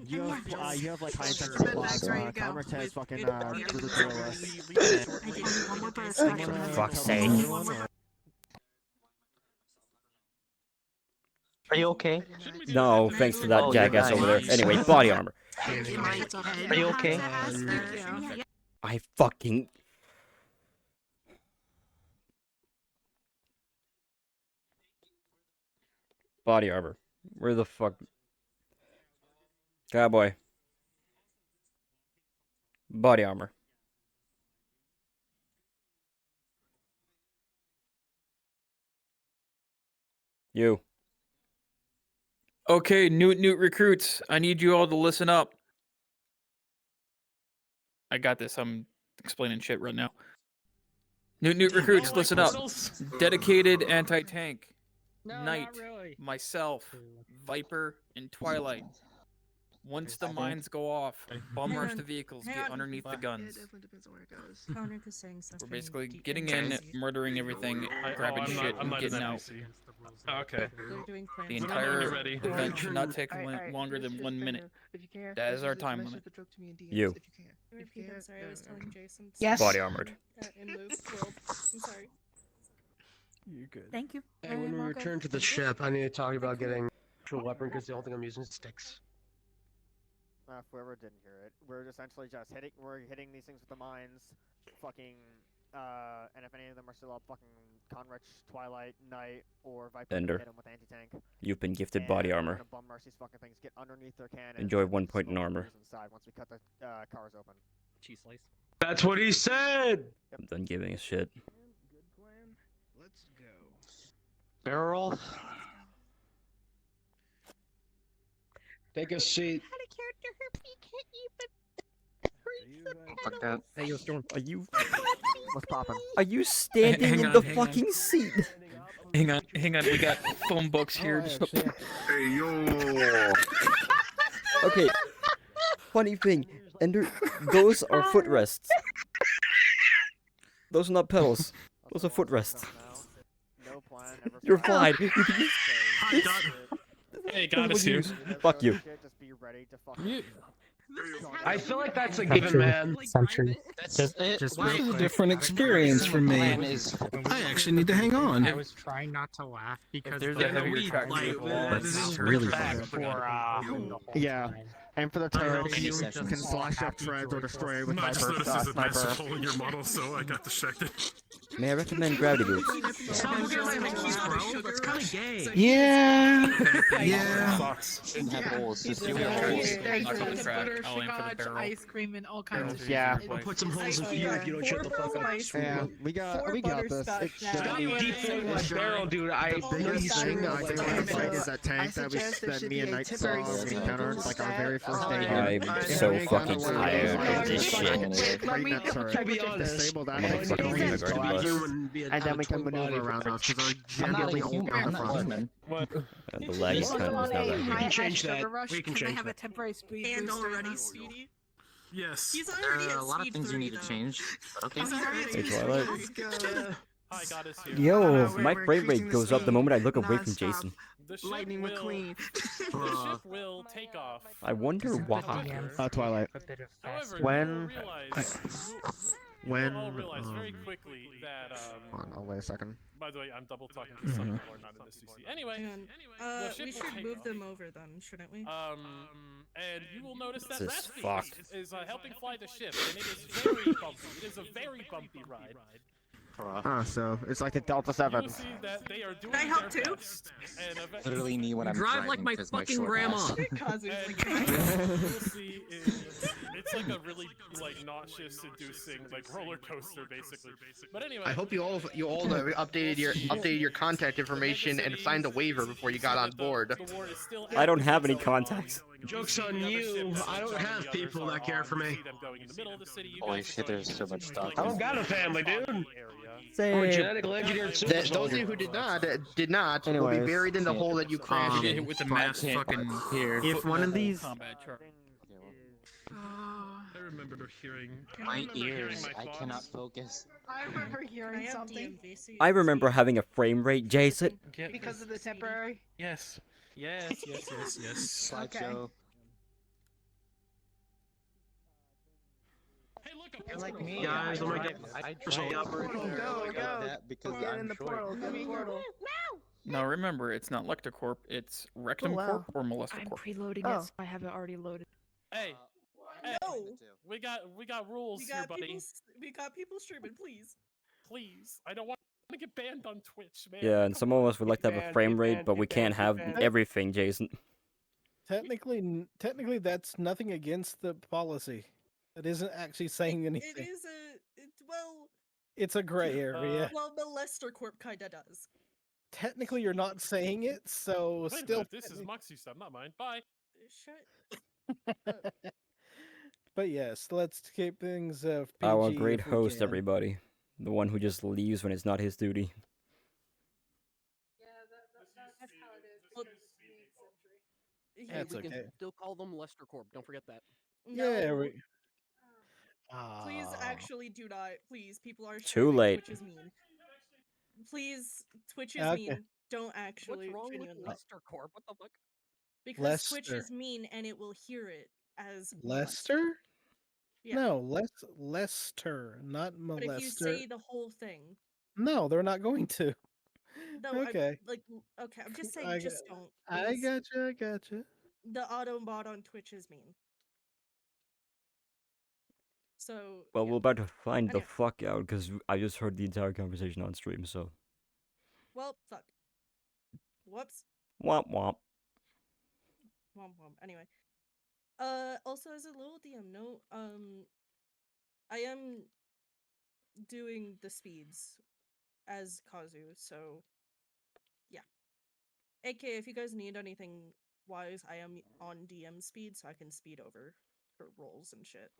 You have like high Bed intensity bags plasma, ready to go. counter test, fucking recoilless. One more butterscotch. Fuck's sake. Are you okay? No, thanks to that jackass over there. Anyway, body armor. Are you okay? I fucking... Body armor. Where the fuck... Cowboy. Body armor. You. Okay, Newt recruits. I need you all to listen up. I got this. I'm explaining shit right now. Newt recruits, listen up. Dedicated anti-tank. Knight, myself, Viper, and Twilight. Once the mines go off, bomb rush the vehicles, get underneath the guns. We're basically getting in, murdering everything, grabbing shit, and getting out. Okay. The entire event should not take longer than 1 minute. That is our time limit. You. Yes. Body armored. I'm sorry. You're good. Thank you. Hey, when we return to the ship, I need to talk about getting an actual weapon because the only thing I'm using is sticks. If whoever didn't hear it, we're essentially just hitting these things with the mines, fucking, and if any of them are still up, fucking Conrich, Twilight, Knight, or Viper, Ender. hit them with anti-tank. You've been gifted body armor. We're gonna bum rush these fucking things, get underneath their cannons. Enjoy and 1 point in smoke armor. these inside once we cut the cars open. Cheese slice. That's what he said! I'm done giving a shit. Good plan. Let's go. Barrel. Take a seat. Fuck that. Hey, yo, Storm, are you... What's poppin'? Are you standing in the fucking seat? Hang on, we got phone books here. Hey, yo. Okay. Funny thing, Ender, those are footrests. Those are not pedals. Those are footrests. No plan. You're fine. You can use... Hey, got us here. Fuck you. Just be ready to fucking. I feel like that's a given, man. This is a different experience for me. I actually need to hang on. I was trying not to laugh because there's a heavier track this is really bad for Yeah. And for the turrets, you can flash up treads or destroy with No, I just Viper, noticed there's a massive sniper. hole in your model, so I got distracted. May I recommend gravity boots? That's kind of gay. Yeah. Yeah. Shouldn't have holes. Just do There's holes. butterscotch, ice cream, and all kinds of shit. Yeah. I'll put some holes in you if you don't shut the fuck up. Yeah, we got this. It's just Got you deep in my barrel, dude. I the biggest thing that I think I like is that tank that me and Knight saw when we encountered like our very first day. I'm so fucking tired of this shit. To be honest, Disable that I'm thing, not so gonna we use can a go human being and then we can 20 maneuver body around for those because I'm our not a generally human. old I'm not a human. The laggy cunt was not that We good. can change that. We can Can I change have a that. temporary speed And booster already now? speedy. Yes. He's already There at are a lot of speed things you 3, need to though. change. But okay. He's already Hey, at Twilight. speed 3. Hi, God is here. Yo, we're- my we're frame rate increasing the goes up the speed moment I look away from non-stop. Jason. The ship Lightning will, McQueen. the ship will take off. I wonder why. Twilight. However, When- you will realize, you when, will all realize very quickly that, Hold on, I'll wait a second. by the way, I'm double talking to some people are not in this CC. Anyway, the ship We will should take move off. them over then, shouldn't we? And you will notice that This is Raspy fucked. is helping fly the ship, and it is very bumpy. It is a very bumpy ride. So it's like the Delta You 7. will see that they are doing I help their too? best. And Literally me when I'm Drive like driving my 'cause my fucking short grandma. ass. And you will see it's like a really like nauseous, seducing like roller coaster basically. But anyway, I hope you all updated your contact information and signed a waiver before you got on board. the war is still I don't active, have any so, contacts. Joke's the on other you. ships I don't on have the people others that are care on. for You me. see them going in the middle of the city. You Holy guys are shit, going there's into so the much like, stuff. I don't got a family, dude. area. I'm a Say, genetic engineered super Those of soldier. you who did not will be Anyways. buried in the hole that you crashed You get in. hit with the but I mass can't- fucking If one of these, combat chart. I remember hearing. My ears, I cannot focus. I remember hearing something. I remember having a frame rate, Jason. Because of the temporary? Yes. Yes. Slideshow. Hey, look, You're like me. Guys, I oh my drive- God. I Go, drive go. like that because Get I'm in the short. portal. Get in the portal. Now remember, it's not Lectocorp, it's Rectum wow. Corp or I'm Molesticorp. preloading Oh. it, so I have it already loaded. Hey, hey, No. we got rules here, buddy. We got people streaming, please. Please, I don't want to get banned on Twitch, man. Yeah, and some of us would like to have a banned, frame get rate, banned, but get we can't banned, have get banned. everything, Jason. technically, that's nothing against the policy. It isn't actually saying anything. It's a gray area. Well, Molester Corp kinda does. Technically, you're not saying it, so Wait a still. minute, this is Moxie stuff, not mine. Bye. Shut. But yes, let's keep things PG. Our great if we host, can. everybody. The one who just leaves when it's not his duty. That's how it is. That's we can okay. still call them Lester Corp. Don't forget that. Yeah, No. we. Please, Ah. actually, do not. Please, people are. Too streaming. late. Twitch is mean. Please, Twitch is Okay. mean. Don't actually. What's wrong with genuinely. Lester Corp? What the fuck? Because Twitch Lester. is mean and it will hear it as molester. Lester? Yeah. No, Lester, not But if you molester. say the whole thing, No, they're not going to. no. Okay. Okay. I'm just saying, I just got- don't. I please. gotcha. The Autobot on Twitch is mean. So. Well, yeah. we're about to find the Anyway. fuck out because I just heard the entire conversation on stream, so. Well, fuck. Whoops. Womp womp. Womp womp. Anyway. Also as a little DM note, I am doing the speeds as Kazu, so yeah. AK, if you guys need anything wise, I am on DM speed, so I can speed over for rolls and shit.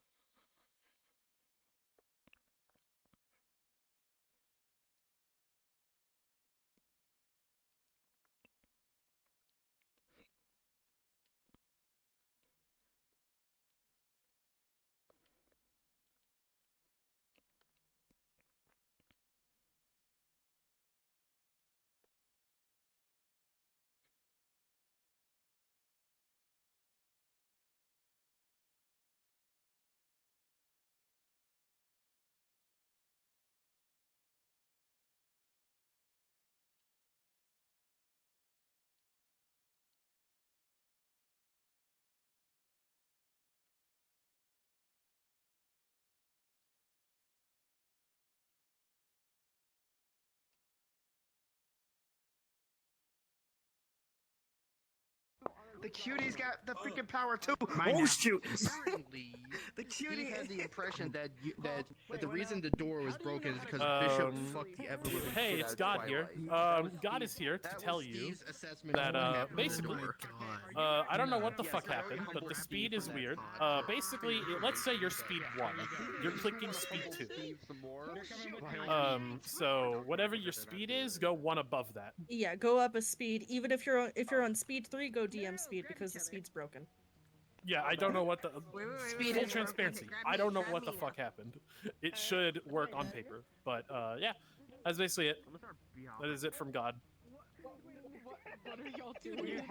The cutie's got the freaking power too. Mine Oh now. shoot! Apparently, The cutie he had the impression that that Wait, the what reason now? the door was broken is because Bishop fucked the ever living Hey, shit it's out God of here. Twilight. God is here to That was tell you Steve's assessment that of what happened with the basically, door. I don't know what the Yes, fuck very happened, but humble the Steve speed from is that weird. pod. Basically, let's say you're speed 1, you're clicking speed 2. So whatever your speed is, go 1 above that. Yeah, go up a speed. Even if you're on speed 3, go DM speed because the speed's broken. Yeah, I don't know what the Speed full is- transparency. I don't know what the fuck happened. It should work on paper, but yeah. That's basically it. That is it from God. What are y'all doing?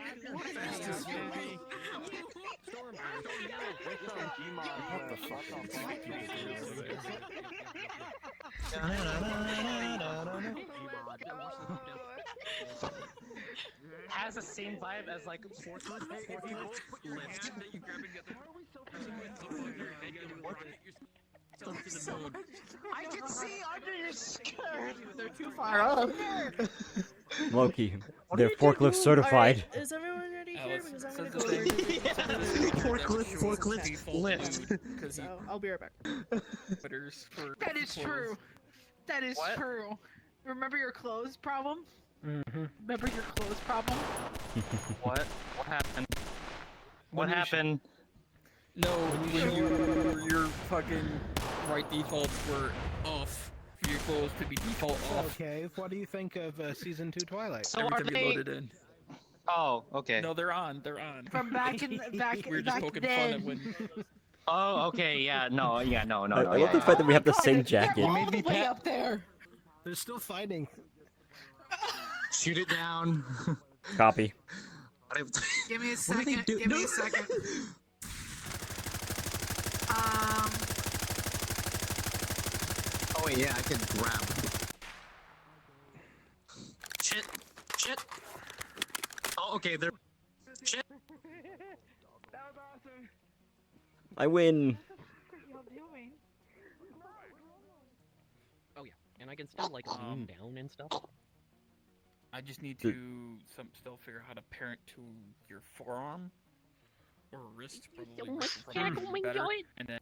Has the same vibe as like forklift lift. I can see under your skirt. They're too far up. Loki, they're forklift certified. Alright, is everyone ready here? Because I'm gonna go Forklift lift. So, I'll be right back. That is true. That is true. Remember your clothes problem? Remember your clothes problem? What? What happened? What happened? No, when your fucking right defaults were off. For your clothes to be default off. Okay, what do you think of Season 2 Twilight? So Every are time they... you loaded in. Oh, okay. No, they're on. They're on. From back in back We were just back poking then. fun at when. Oh, okay. Yeah. No. I Yeah. love the fact that we have the same jacket. All the way up there. They're still fighting. Shoot it down. Copy. Give me a second. Give me a second. Oh wait, yeah, I can grab. Shit. Shit. Oh, okay, they're... Shit. That was awesome. I win. Oh yeah, and I can still like lean down and stuff. I just need to still figure out how to parent to your forearm or wrist. Probably better. And then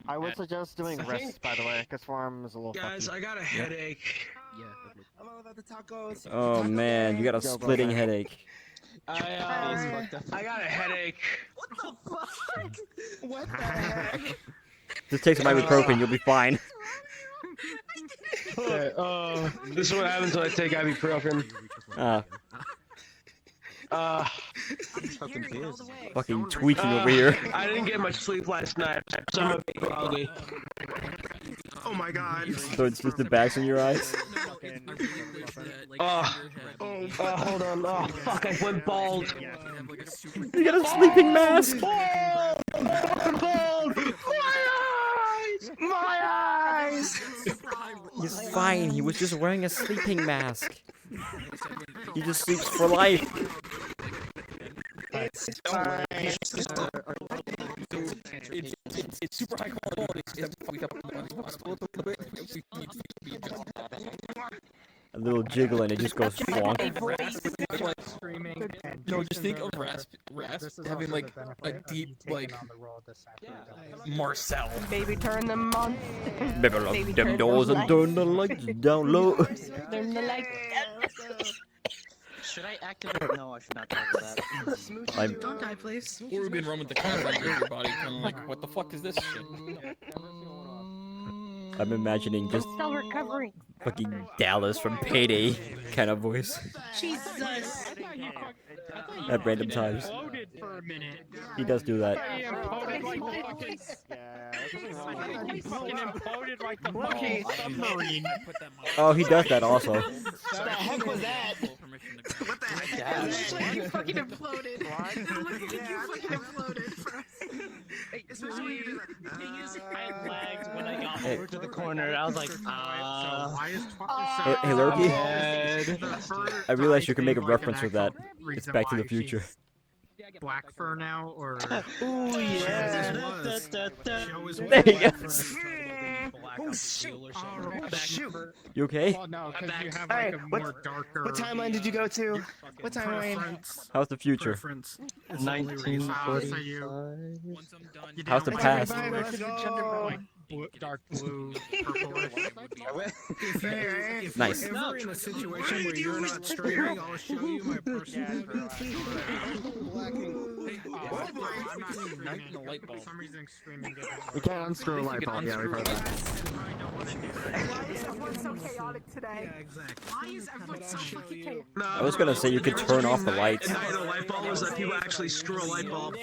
I would add- suggest doing wrists, by the way, because forearm is a little. Guys, fucky. I got a headache. Yeah. I'm all about the tacos. Oh man, you got a splitting headache. I got a headache. What the fuck? What the heck? Just take some ibuprofen, you'll be fine. Okay, this is what happens when I take ibuprofen. Fucking tweaking over here. I didn't get much sleep last night, so I'm a bit groggy. Oh my god. So it's just the bags in your eyes? Hold on. Oh, fuck, I went bald. You got a sleeping mask! Bald! My eyes! He's fine, he was just wearing a sleeping mask. He just sleeps for life. It's super high quality. A little jiggle and it just goes flonk. No, just think of Rasp having like a deep like Marcel. Baby, turn them on. Baby, lock them doors and turn the lights down low. Turn the lights down. Should I activate? No, I should not talk about that. Don't die, please. Or we've been running with the camera in your body, kind of like, what the fuck is this shit? I'm imagining just Still recovering. fucking Dallas from Payday kind of voice Jesus. at random times. He does do that. Oh, he does that also. What the heck was that? What the heck? You fucking imploded. You fucking imploded. Especially when you do that. I lagged when I got Hey. over to the corner. I was like, Hey, Loki, I realized you can make a reference with that. It's Back to the Future. Black fur now, or Ooh, yeah. There you go. oh shoot! You okay? Well, no, because you have Hey, like a more darker. what timeline did you go to? What timeline? How's the future? 1945. How's the past? Dark blue, purplish. Nice. If we're in a situation where you're not streaming, I'll show you my personal. I'm not streaming. For some reason, streaming didn't. You can't unscrew a light bulb. Yeah, we've heard that. Why is everyone so chaotic today? Yeah, exactly. Why is everyone so fucking chaotic? I was gonna say you could turn off the lights. And the light bulb is that people actually screw a light bulb.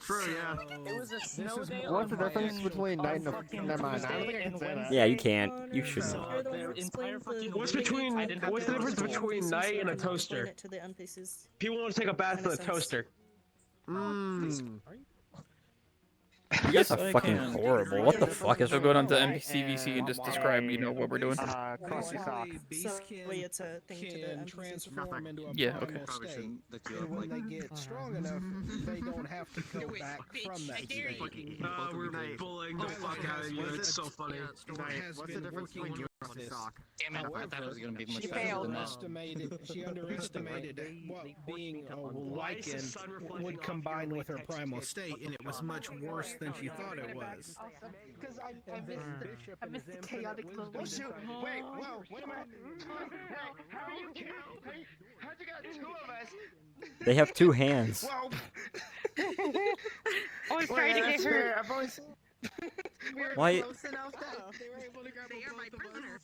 True, yeah. It was a snow day. What's the difference between night and a... Never mind. I don't think I can say that. Yeah, you can't. You shouldn't. What's the difference between night and a toaster? People want to take a bath in a toaster. You guys are fucking horrible. What the fuck is So go down to NPCVC and just describe, what we're doing. Crossy sock. Wait, it's a thing to the Can NPCs. transform into a Yeah, okay. primal state. And when they get strong enough, they don't have to go back from that state. We're pulling the fuck out of you. It's so funny. What's the difference between you and Crossy sock? Damn it, I thought it was gonna be much She better than that. underestimated what being a Lycan would combine with her primal state, and it was much worse than she thought it was. Because I missed the chaotic little. Oh shoot! Wait, whoa, wait a minute. How are you two? How'd you got two of us? They have two hands. Whoa! I was trying to get her. Why? They are my prisoner.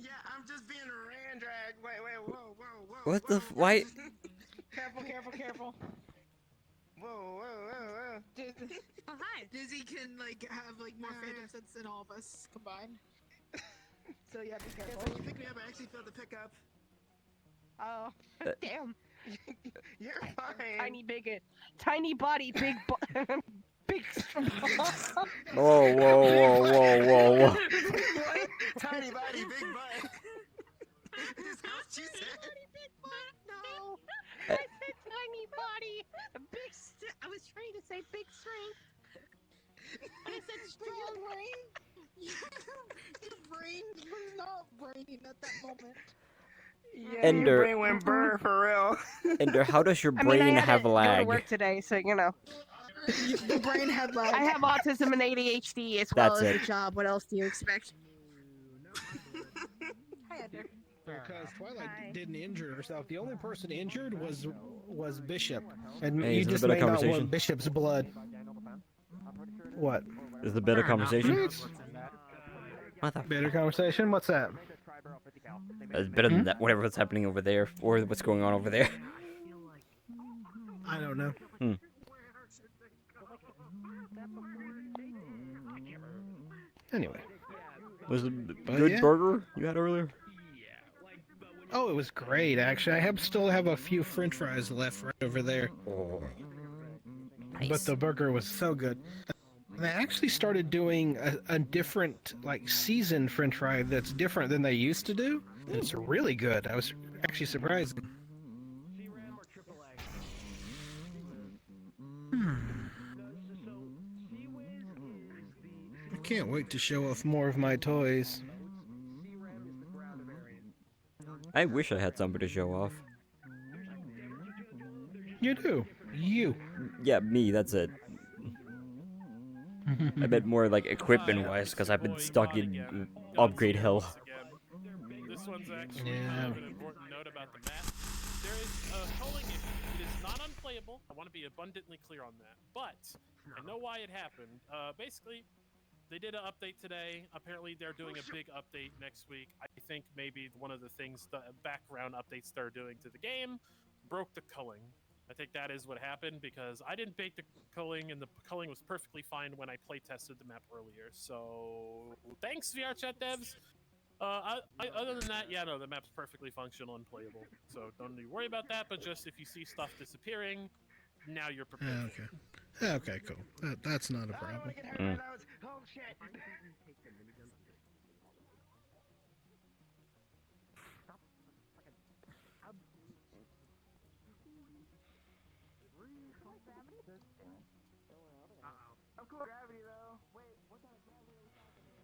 Yeah, I'm just being ran drag. Wait, whoa. What the why? Careful. Whoa. Oh, hi. Dizzy can have more phantom sense than all of us combined. So yeah, be careful. When you pick me up, I actually felt the pickup. Oh, damn. You're fine. Tiny body, big big. Whoa. What? Tiny body, big butt. Is that what you said? Big butt? No. I said tiny body, big. I was trying to say big strength. I said strong brain. Your brain was not braining at that moment. Yeah, Ender. Your brain went burr for real. Ender, how does your I brain mean, I had have to go to lag? work today, so The brain had lag. I have autism and ADHD as well as a job. What else do you expect? Hi, Ender. Because Twilight didn't injure herself. The only person injured was Bishop, and Hey, you is this just a bit of may not conversation? want Bishop's blood. What? Is the better conversation? What the Better conversation? What's that? It's better than that. Whatever's happening over there, or what's going on over there. I don't know. Anyway. Was it But good yeah. burger you had earlier? Oh, it was great, actually. still have a few french fries left right over there. Oh. But the burger was so good. And they actually started doing a different, seasoned french fry that's different than they used to do. And it's really good. I was actually surprised. I can't wait to show off more of my toys. I wish I had somebody to show off. You do. You. Yeah, me, that's it. I bet more equipment-wise, because I've been stuck in upgrade hell. This one's actually Yeah. an important note about the map. There is a culling issue. It is not unplayable. I want to be abundantly clear on that. But I know why it happened. Basically, they did an update today. Apparently, they're doing a big update next week. I think maybe one of the things, the background updates they're doing to the game, broke the culling. I think that is what happened because I didn't bake the culling, and the culling was perfectly fine when I play tested the map earlier. So thanks, VRChat devs. Other than that, yeah, no, the map's perfectly functional and playable. So don't need to worry about that. But just if you see stuff disappearing, now you're prepared. Okay. Okay, cool. That's not a problem. Oh shit. Of course. Gravity though. Wait, what kind of gravity are we talking about?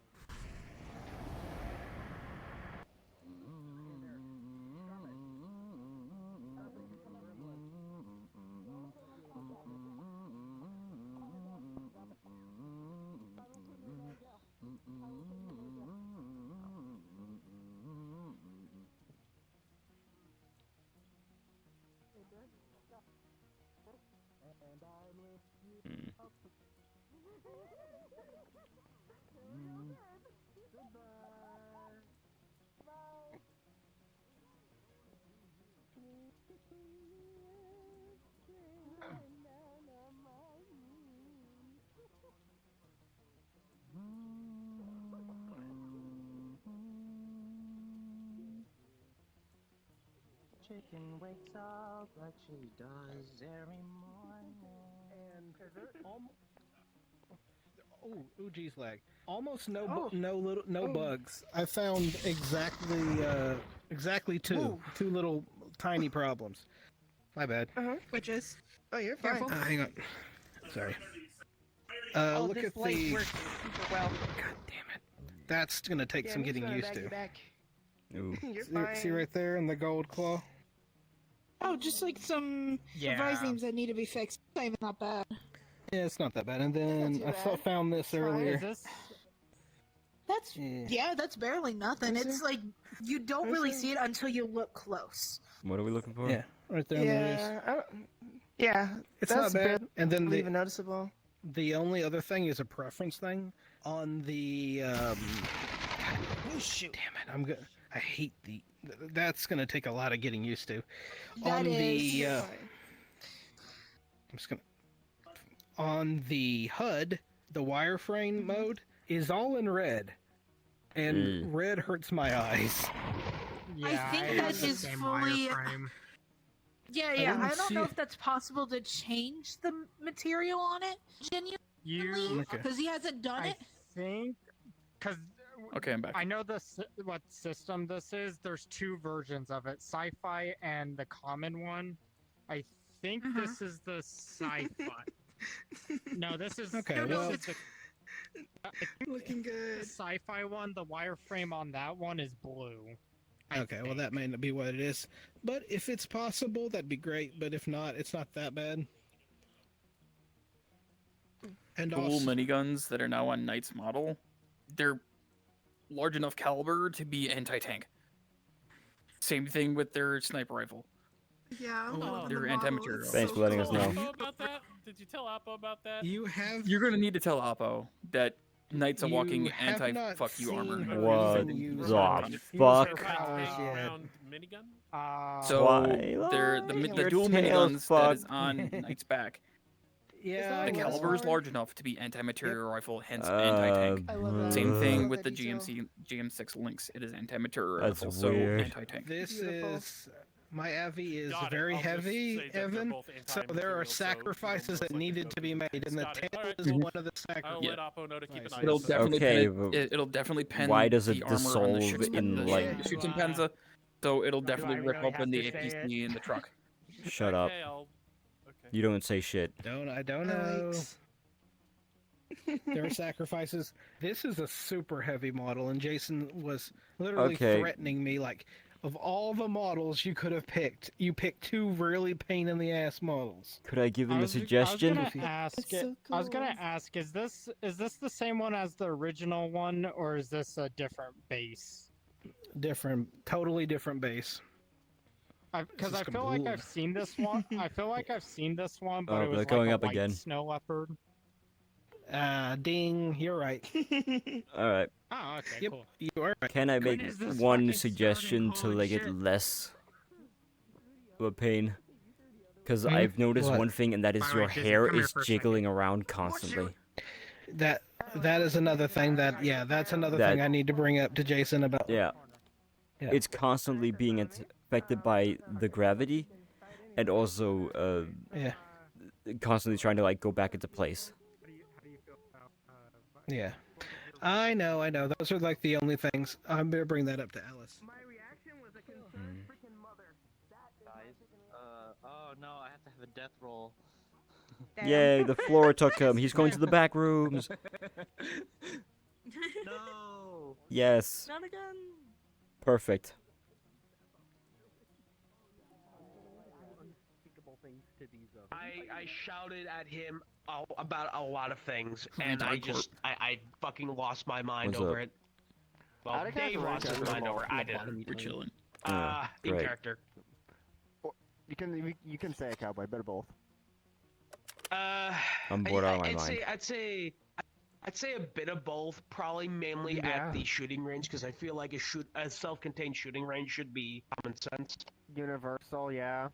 chicken wakes up like she does every morning. And oh, geez, lag. Almost no, Oh. bugs. I found exactly two little tiny problems. My bad. Which is? Oh, you're fine. Hang on. Sorry. Look this at light the. works super well. That's gonna take some getting used to. Ooh. See right there in the gold claw. Oh, just like some revisings that need to be fixed. It's not even that bad. Yeah, it's not that bad. And then I found this earlier. That's that's barely nothing. It's like you don't really see it until you look close. What are we looking for? Yeah, right there. On the Yeah, it's that's not bad. And then even noticeable. The only other thing is a preference thing on the. Oh shoot! Damn it! I hate the. That's gonna take a lot of getting used to. That on the. is- I'm just gonna. On the HUD, the wireframe mode is all in red, and red hurts my eyes. I think that is fully. Yeah, yeah. didn't I don't see know it. if that's possible to change the material on it genuinely, Okay. because he hasn't done it. think because Okay, I'm back. I know what system this is. There's two versions of it, sci-fi and the common one. I think this is the sci-fi. No, this is Okay, this well- is the, looking good. The sci-fi one, the wireframe on that one is blue. Okay, well that may not be what it is, but if it's possible, that'd be great. But if not, it's not that bad. And Dual also, miniguns that are now on Knight's model, they're large enough caliber to be anti-tank. Same thing with their sniper rifle. Yeah, They're anti-material. Thanks for letting us know. Oppo about that? Did you tell Oppo about that? You're gonna need to tell Oppo that Knight's a walking You have not anti-fuck you armor. seen What the fuck? Round minigun? So they're the Your dual tail's miniguns that is fucked. on Knight's back. yeah, The caliber is large enough to be anti-material rifle, hence anti-tank. Same thing with the GM6 Lynx. It is anti-material That's rifle, so weird. anti-tank. This is my Avi is Got it. very I'll just heavy, say that they're Evan. both So there are anti-material, so sacrifices that needed to be made, and the Got it. tail Alright, is cool. one of the I'll sacrifices. let Oppo know to keep an eye It'll on that. definitely Okay, pen but it'll definitely pen why does the it armor on the dissolve shoots in the light? shoots and Panzer, so it'll Do I definitely rip really open the have to say APC in the truck. Shut up. Okay, You don't say shit. I don't know. There are sacrifices. This is a super heavy model, and Jason was literally Okay. threatening me like, of all the models you could have picked, you picked two really pain in the ass models. Could I give him a I was suggestion? gonna ask. I was gonna ask. Is this the same one as the original one, or is this a different base? Different, totally different base. Because This I is feel like blue. I've seen this one. I feel like I've seen this one, but Oh, it was they're like going a up white again. snow leopard. Ding, you're right. All right. Oh, okay, Yep, cool. you are right. Can I make is this one fucking suggestion to starting? make Holy it shit. less of a pain? Because Mhm. I've noticed What? one thing, and that is Alright, your Jason, hair come here is for a second. jiggling around constantly. That is another thing that's another That- thing I need to bring up to Jason about. Yeah. Yeah. It's constantly being affected by the gravity, and also Yeah. constantly trying to like go back into place. Yeah. I know. Those are like the only things. I'm gonna bring that up to Alice. Oh no, I have to have a death roll. Yay, the floor took him. He's going to the back rooms. No. Yes. Not again. Perfect. I shouted at him about a lot of things, and Dark I just I fucking lost my mind What's over up? it. Well, Dave lost his mind over it. I didn't. We're chilling. In great. character. You can say it, cowboy, but both. I'm bored out of my mind. I'd say a bit of both. Probably mainly at the shooting range, because I feel like a self-contained shooting range should be common sense. Universal, yeah.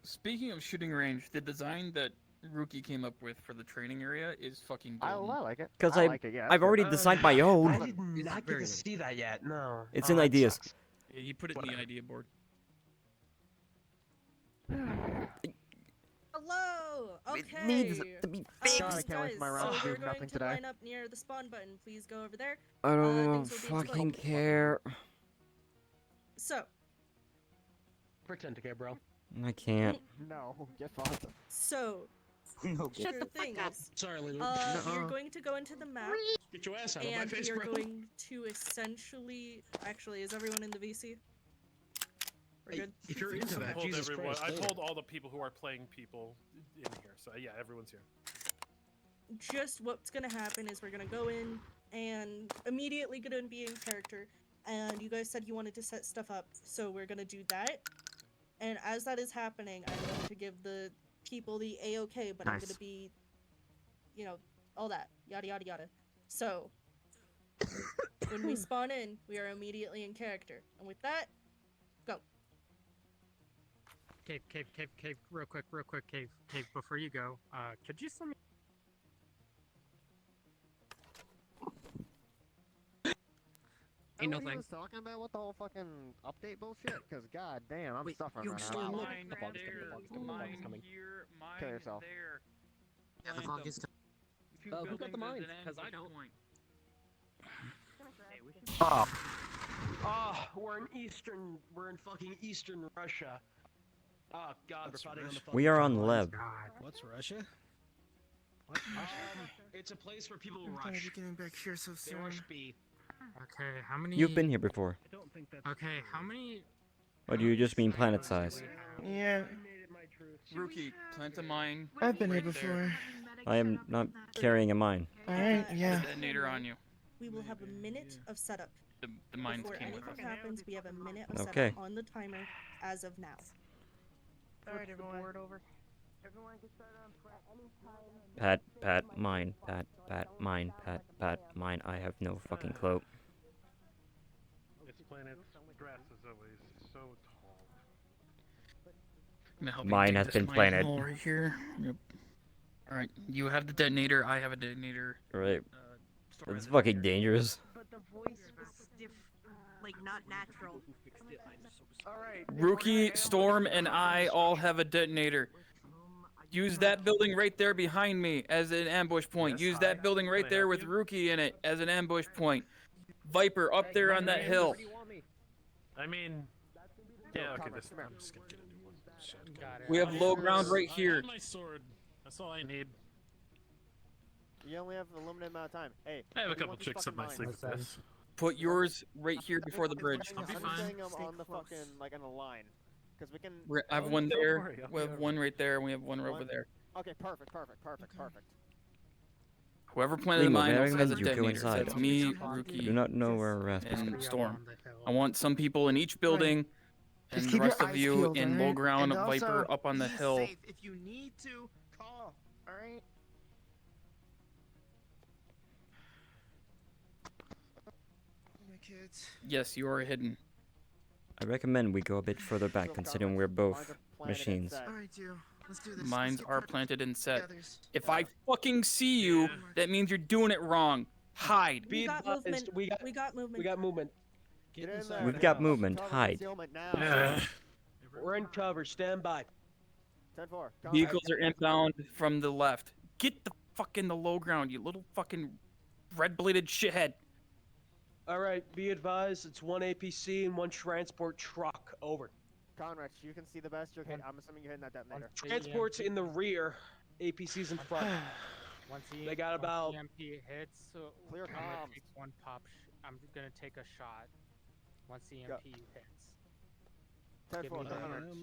Speaking of shooting range, the design that Rookie came up with for the training area is fucking I golden. like it. Because I like it, yeah. I've already designed my I own. did not get to see that yet. No. It's Oh, in that ideas. sucks. Yeah, you put it in the idea board. Hello. Okay. It needs to be fixed. God, I can't wait for my round so to do we're going nothing to today. line up near the spawn button. Please go over there. I don't things will be fucking explained. care. So, Pretend to care, bro. I can't. No, get fucked. so No, sure thing is, Sorry, Lulu. you're going to go into the map, Get your ass out of my and face, you're bro. going to essentially. Actually, is everyone in the VC? We're good. If you're into I that, told Jesus everyone. Christ. I Lord. told all the people who are playing people in here. So yeah, everyone's here. Just what's gonna happen is we're gonna go in and immediately gonna be in character. And you guys said you wanted to set stuff up, so we're gonna do that. And as that is happening, I'm going to give the people the A-OK, but I'm Nice. gonna be, you know, all that, yada yada yada. So when we spawn in, we are immediately in character. And with that, go. Cave, real quick, Cave, before you go, could you send me... Ain't no what he thing. was talking about with the whole fucking update bullshit? Because god damn, I'm suffering you right still now. look- The bug's coming. Kill yourself. Yeah, the fog is Who got the mines? Because I don't. Oh, Oh, we're in fucking Eastern Russia. Oh God, we're fighting on the fucking We are on front lines. Leb. What's Russia? It's a place where people I'm glad rush. you're getting back here so They soon. rush B. Okay, how many... You've been here before. Okay, how many... Or do you just mean planet size? Yeah, Rookie, plant a mine. I've been here right there. before. I am not carrying a mine. Alright, yeah. Detonator on you. We will have a minute of setup. The mines Before came with anything us. happens, we have a minute of Okay. setup on the timer as of now. Alright, everyone. Pat, mine, mine, mine. I have no fucking clue. This planet's grass is always so tall. I'm gonna help you Mine dig has this been mine planted. hole right here. Yep. All right, you have the detonator. I have a detonator. Right. Storm It's has a fucking detonator. dangerous. But the voice was stiff, like not natural. Alright. Rookie, Storm, and I all have a detonator. Use that building right there behind me as an ambush point. Use that building right there with Rookie in it as an ambush point. Viper up there on that hill. I mean, yeah, okay. This I'm just gonna get a new one. Shit. We have low ground right I here. have my sword. That's all I need. You only have a limited amount of time. Hey, I have a you couple want these chicks up fucking my sleeve mines? with this. Put yours right here before the bridge. I'm be just fine. saying them Stay on the close. fucking, like, on a line. Because we can... I have one Don't there. worry, I'll We be have one right there, and we have one over One? there. Okay, perfect. Whoever planted the Limo, mine may I also has a recommend you go detonator. inside? That's me, Do Rookie, not know where Rasmus and is. Storm. I want some people in each building, Just and keep the rest your of eyes you peeled, in low alright? ground, And Viper also, up on the be hill. safe. If you need to, call. Alright? My kids. Yes, you are hidden. I recommend we go a bit further back, considering we're both machines. Alright, Joe. Let's do this. Mines Let's are get planted and set. together. If I fucking see you, that means you're doing it wrong. Hide. We got advised, movement. we got- We got movement. We got movement. Get in there. We've got now. movement. Cover Hide. concealment now. Yeah. We're in cover. Stand by. 10-4. Vehicles are inbound from the left. Get the fuck in the low ground, you little fucking red-bladed shithead. Alright, be advised, it's one APC and one transport truck. Over. Conrad, you can see the best. You're I'm assuming you're hitting that detonator. Transport's in the rear, APC's in front. Once They got about- EMP hits, so Clear I'm gonna comms. take one pop. I'm gonna take a shot. Once the EMP hits. 10-4. Give me the Conrad. work.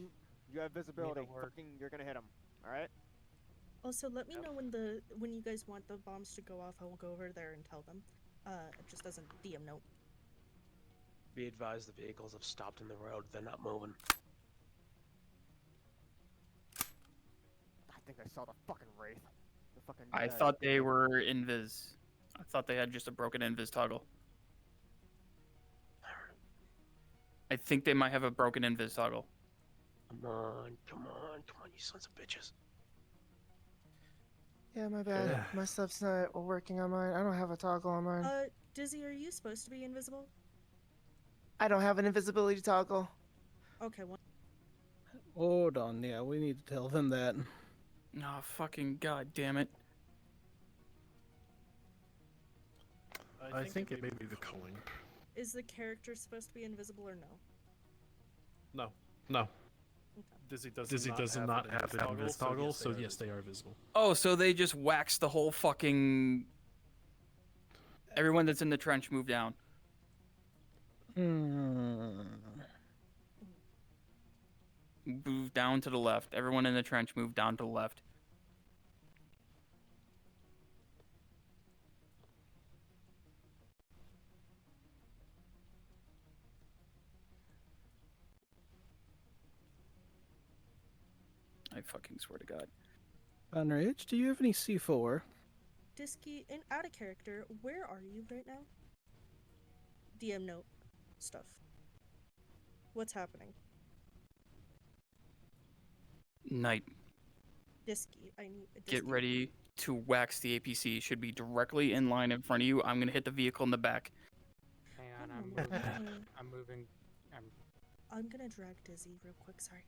You have visibility. work. Fucking, you're gonna hit him. All right. Also, let me know when you guys want the bombs to go off. I will go over there and tell them. Just as a DM note. Be advised, the vehicles have stopped in the road. They're not moving. I think I saw the fucking wraith. The fucking. I thought they were invis. I thought they had just a broken invis toggle. I think they might have a broken invis toggle. Come on, you sons of bitches. Yeah, my bad. My stuff's not working on mine. I don't have a toggle on mine. Dizzy, are you supposed to be invisible? I don't have an invisibility toggle. Okay, one. Hold on, yeah, we need to tell them that. Oh, fucking god damn it. I think it may be the culling. Is the character supposed to be invisible or no? No. No. Dizzy does not have an invis toggle, so yes, they are visible. Oh, so they just waxed the whole fucking... Everyone that's in the trench moved down. Move down to the left. Everyone in the trench move down to the left. I fucking swear to God. Unrich, do you have any C4? Disky, and out of character, where are you right now? DM note stuff. What's happening? Night. Disky, I need a Get Disky. ready to wax the APC. Should be directly in line in front of you. I'm gonna hit the vehicle in the back. Hang on, I'm moving. I'm moving. I'm gonna drag Dizzy real quick, sorry.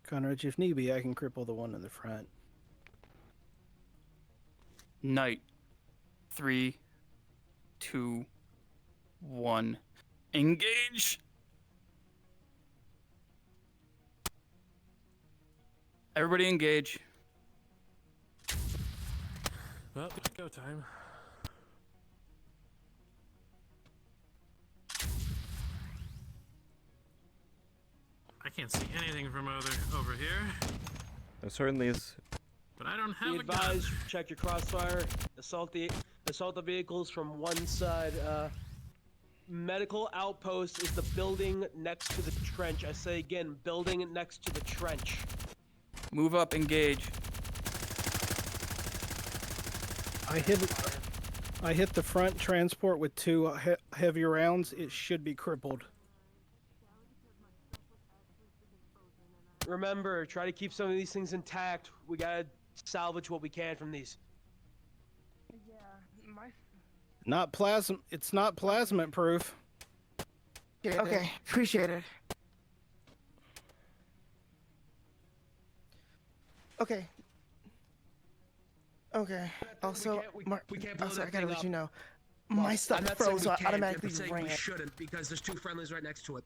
Conrad, if need be, I can cripple the one in the front. Night. 3, 2, 1. Engage! Everybody engage. Well, go time. I can't see anything from over here, There certainly is. but I don't Be have a gun. advised, check your crossfire. Assault the vehicles from one side. Medical outpost is the building next to the trench. I say again, building next to the trench. Move up, engage. I hit the front transport with 2 heavy rounds. It should be crippled. Remember, try to keep some of these things intact. We gotta salvage what we can from these. Not plasma. It's not plasma proof. Okay, appreciate it. Okay. Okay. Also, I gotta let you know, my stuff froze, so I automatically ran. We shouldn't because there's 2 friendlies right next to it.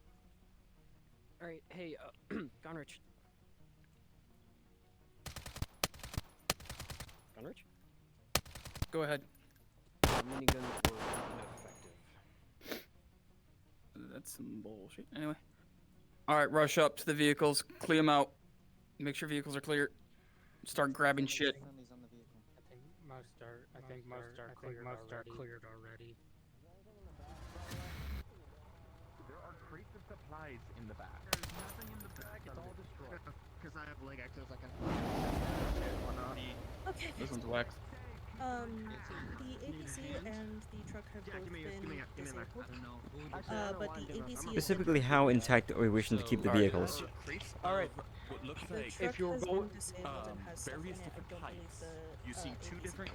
Alright, hey, Gonrich. Gonrich? Go ahead. Miniguns were ineffective. That's some bullshit. Anyway. Alright, rush up to the vehicles. Clear them out. Make sure vehicles are clear. Start grabbing shit. I think most are cleared already. There are crates of supplies in the back. There's nothing in the back. It's all destroyed. Because I have leg access, I can. Okay. This one's waxed. The APC and the truck have both been disabled. But the APC is Specifically, how intact are we wishing to keep the vehicles? Alright. If you're going various different types, you see 3 different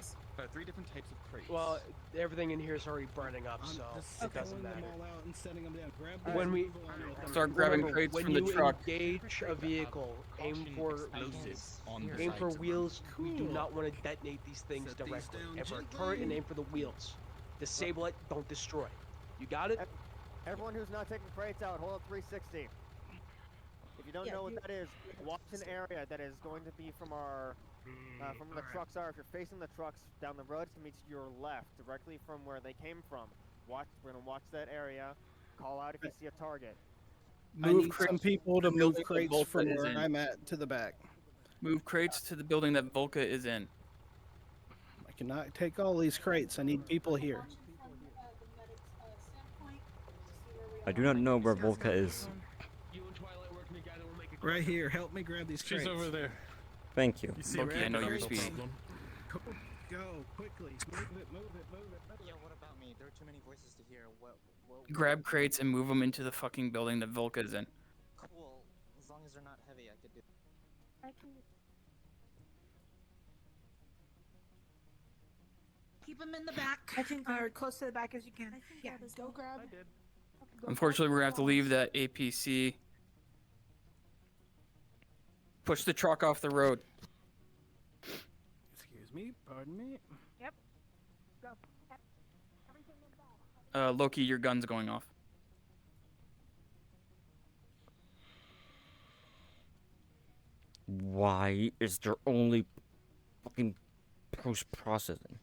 types of crates. Well, everything in here is already burning up, so it doesn't matter. out and setting them down. Grab When we Start grabbing remember, crates when from the you truck. engage a vehicle, aim for wheels. We do not want to detonate these things directly. Aim for a turret and aim for the wheels. Disable it, don't destroy. You got it? Everyone who's not taking crates out, hold up 360. If you don't know what that is, watch an area that is going to be from our, from where the trucks are. If you're facing the trucks down the road, it's gonna be to your left, directly from where they came from. We're gonna watch that area. Call out if you see a target. I need some people to move crates from is where in. I'm at to the back. Move crates to the building that Volca is in. I cannot take all these crates. I need people here. I do not know where Volca is. Right here. Help me grab these crates. She's over there. Thank you. Loki, I know you're speedy. Go quickly. Move it. Yo, what about me? There are too many voices to hear. What? Grab crates and move them into the fucking building that Volca is in. Cool. As long as they're not heavy, I could do. I can. Keep them in the back, or close to the back as you can. Yeah, go grab. Unfortunately, we're gonna have to leave that APC. Push the truck off the road. Excuse me, pardon me. Yep. Go. Loki, your gun's going off. Why is there only fucking post-processing?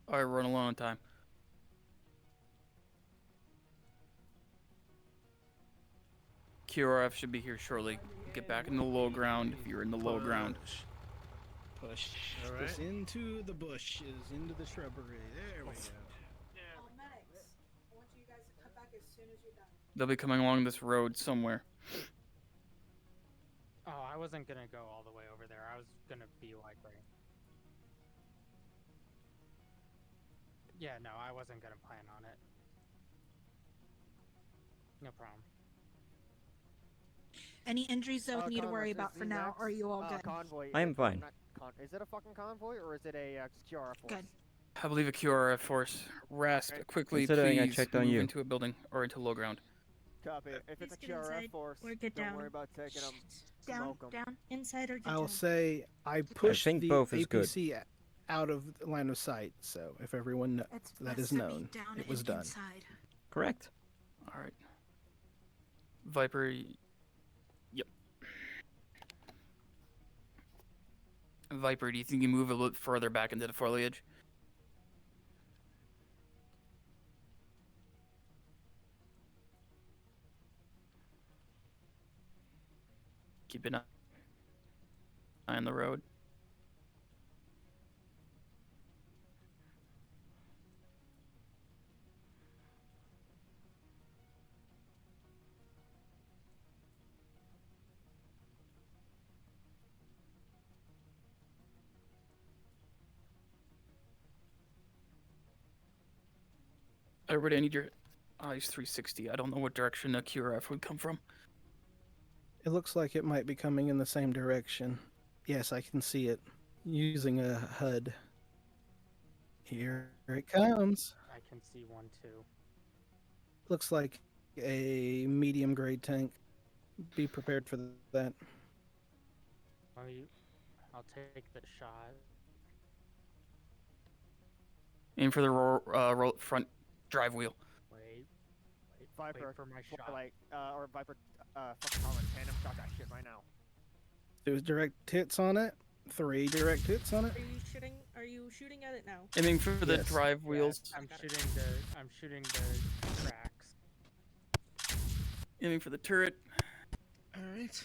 Alright, we're running low on time. QRF should be here shortly. Get back in the low ground if you're in the low ground. Push this into the bushes, into the shrubbery. There we go. They'll be coming along this road somewhere. Oh, I wasn't gonna go all the way over there. I was gonna be like right. Yeah, no, I wasn't gonna plan on it. No problem. Any injuries that we need to worry about for now? Or are you all good? Convoy. I am fine. Is it a fucking convoy or is it a QRF force? Good. I believe a QRF force. Rest quickly, Considering I please. checked on move you. into a building or into low ground. Copy. If it's a Please get QRF inside force, or get don't down. worry about taking them. Down, Smoke 'em. down, inside or get I'll down. say I pushed think the both is good. APC out of line of sight, so if everyone that is known, it was done. Inside. Correct. All right. Viper. Yep. Viper, do you think you move a little further back into the foliage? Keep an eye on the road. Everybody, I need your eyes 360. I don't know what direction a QRF would come from. It looks like it might be coming in the same direction. Yes, I can see it. Using a HUD. Here it comes. I can see one too. Looks like a medium grade tank. Be prepared for that. I'll take the shot. Aim for the front drive wheel. Wait Viper, for my shot. Or Viper, fucking Colin, tandem shot that shit right now. There's direct hits on it. 3 direct hits on it. Are you shooting at it now? Aiming for the Yes. drive wheels. I'm shooting the tracks. Aiming for the turret. Alright.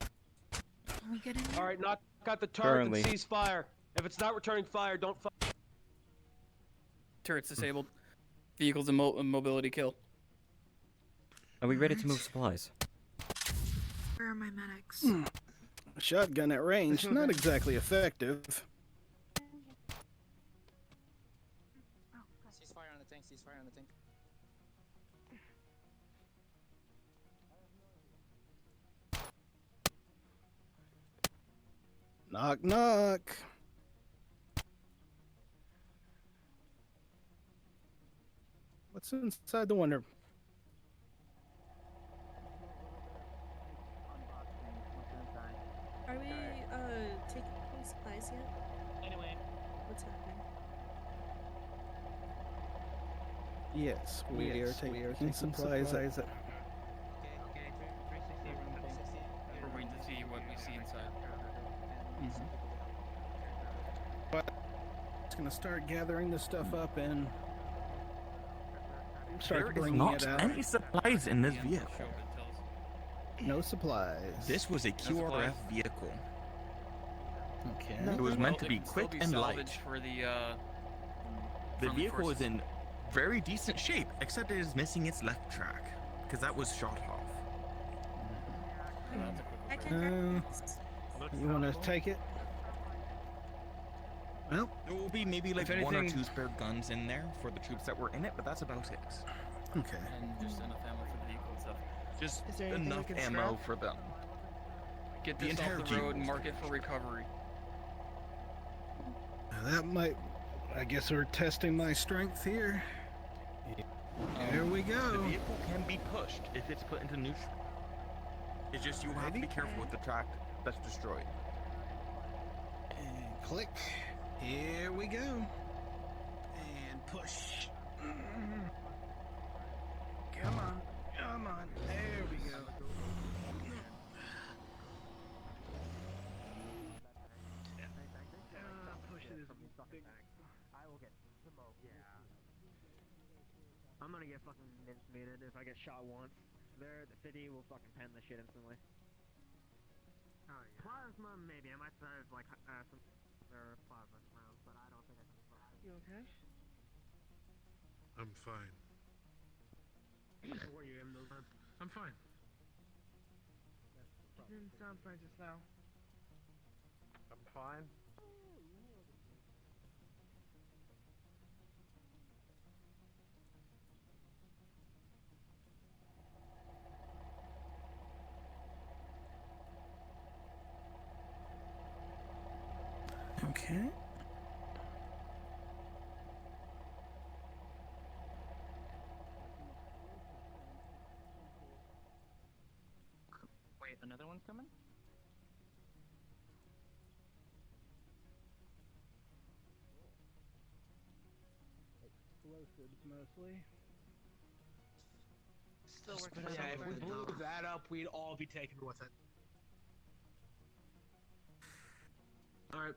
Can we get in there? All right, knock out the turret Currently. and cease fire. If it's not returning fire, don't fire. Turret's disabled. Vehicles and mobility kill. Are we ready to move supplies? Where are my medics? Shotgun at range, not exactly effective. Ceasefire on the tank, ceasefire on the tank. Knock, knock. What's inside the Wonder? Are we taking any supplies yet? Anyway. What's happening? Yes, we are taking supplies. Okay, 360 We're waiting to see what we see inside. It's gonna start gathering the stuff up and start There is bringing not it out. any supplies in this vehicle. No supplies. This was a QRF vehicle. Okay. It was meant to be It can still quick and light. salvaged for the The from vehicle forces. is in very decent shape, except it is missing its left track, because that was shot off. I can grab this. You want to take it? Well, there will be maybe like If one or anything- two spare guns in there for the troops that were in it, but that's about it. Okay. And just enough ammo for the vehicle and stuff. Just Is there anything we enough can ammo scrap? for them. Get The this off entire the team road and will mark it for recovery. Now that might. I guess we're testing my strength here. Here we The go. vehicle can be pushed if it's put into neutral. It's just you have to be careful with the track that's destroyed. And click. Here we go. And push. Come on. Come on. There we go. I will get smoked. Yeah. I'm gonna get fucking mince-meated if I get shot once. There, the city will fucking pen the shit instantly. Oh yeah. Plasma, maybe. I might have like some their plasma rounds, but I don't think I can survive. You okay? I'm fine. How are you in those times? I'm fine. You didn't sound fine just now. I'm fine. Okay. Wait, another one's coming? Explosives mostly. Still But working yeah, on if we blew that up, we'd all be taken with it. Alright.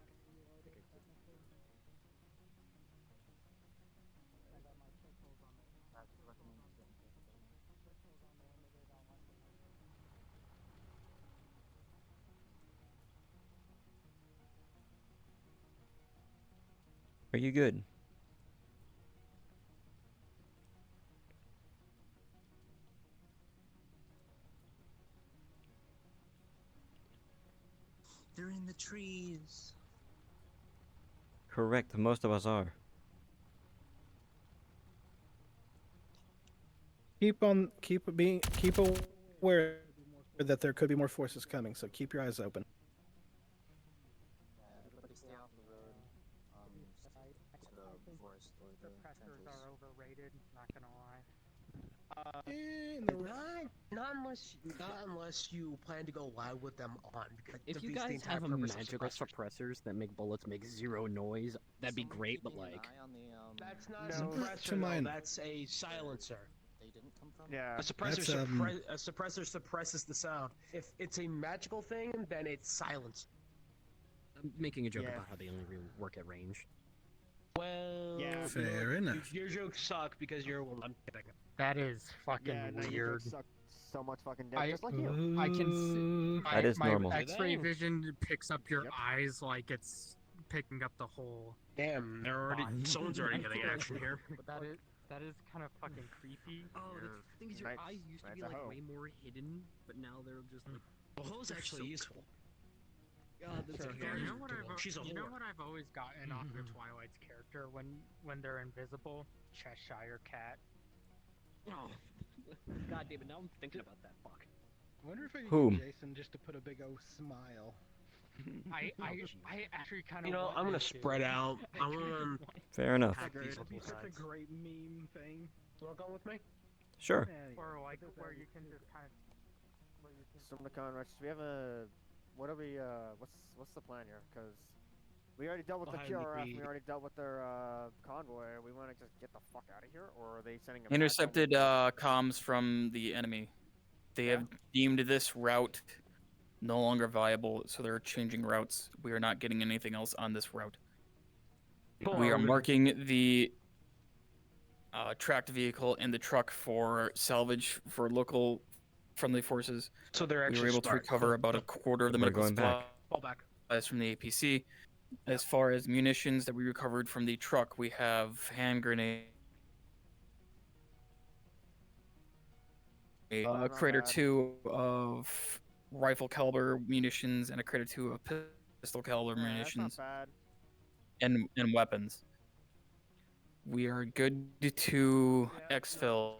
Are you good? They're in the trees. Correct. Most of us are. Keep aware that there could be more forces coming, so keep your eyes open. Everybody stay off the road. To the forest or the Suppressors are overrated, not gonna lie. Not unless you plan to go loud with them on. Because If you defeats the guys entire have a purpose of magical suppressors that make bullets make zero noise, that'd be great, but like... That's not No, a suppressor, to mine. though. That's a silencer. They didn't come from? Yeah. A suppressor, That's, a suppressor suppresses the sound. If it's a magical thing, then it's silence. I'm making a joke Yeah. about how they only really work at range. Well, Yeah. Fair enough. Your jokes suck because you're a woman. I'm kidding. That is fucking Yeah, no, you weird. jokes suck so much fucking dick, I, just like you. I can see, That is my normal. X-ray vision picks up your eyes like it's picking up the whole. Damn, they're already. Someone's already getting action here. But that is kind of fucking creepy. Oh, the thing is, your Nice. eyes used to be Nice, like a hoe. way more hidden, but now they're just like. The hoe's they're actually so useful. God, that's Sure, a yeah, very You know what cool. She's a you know whore. what I've always gotten off of Twilight's character when they're invisible? Cheshire Cat. Oh, God damn it! Now I'm thinking about that. Fuck. I wonder if I could Whom? get Jason just to put a big O smile. I actually kind of. You know, I'm gonna spread out. I want Fair enough. to these That'd be little such a sides. great meme thing. You wanna come with me? Sure. Or like where you can just kind of. So Conrad, we have a. What are we? What's the plan here? Because we already dealt with the Behind QRF. me. We already dealt with their convoy. We want to just get the fuck out of here, or are they sending a Intercepted comms from the enemy. They have deemed this route no longer viable, so they're changing routes. We are not getting anything else on this route. We are marking the tracked vehicle and the truck for salvage for local friendly forces. So they're We actually were able to smart. recover about a quarter of the We're medical going back. Fall back. supplies from the APC. As far as munitions that we recovered from the truck, we have hand grenade, a not crate or bad. two of rifle caliber munitions, and a crate or two of pistol caliber That's not munitions. bad. and weapons. We are good to exfil.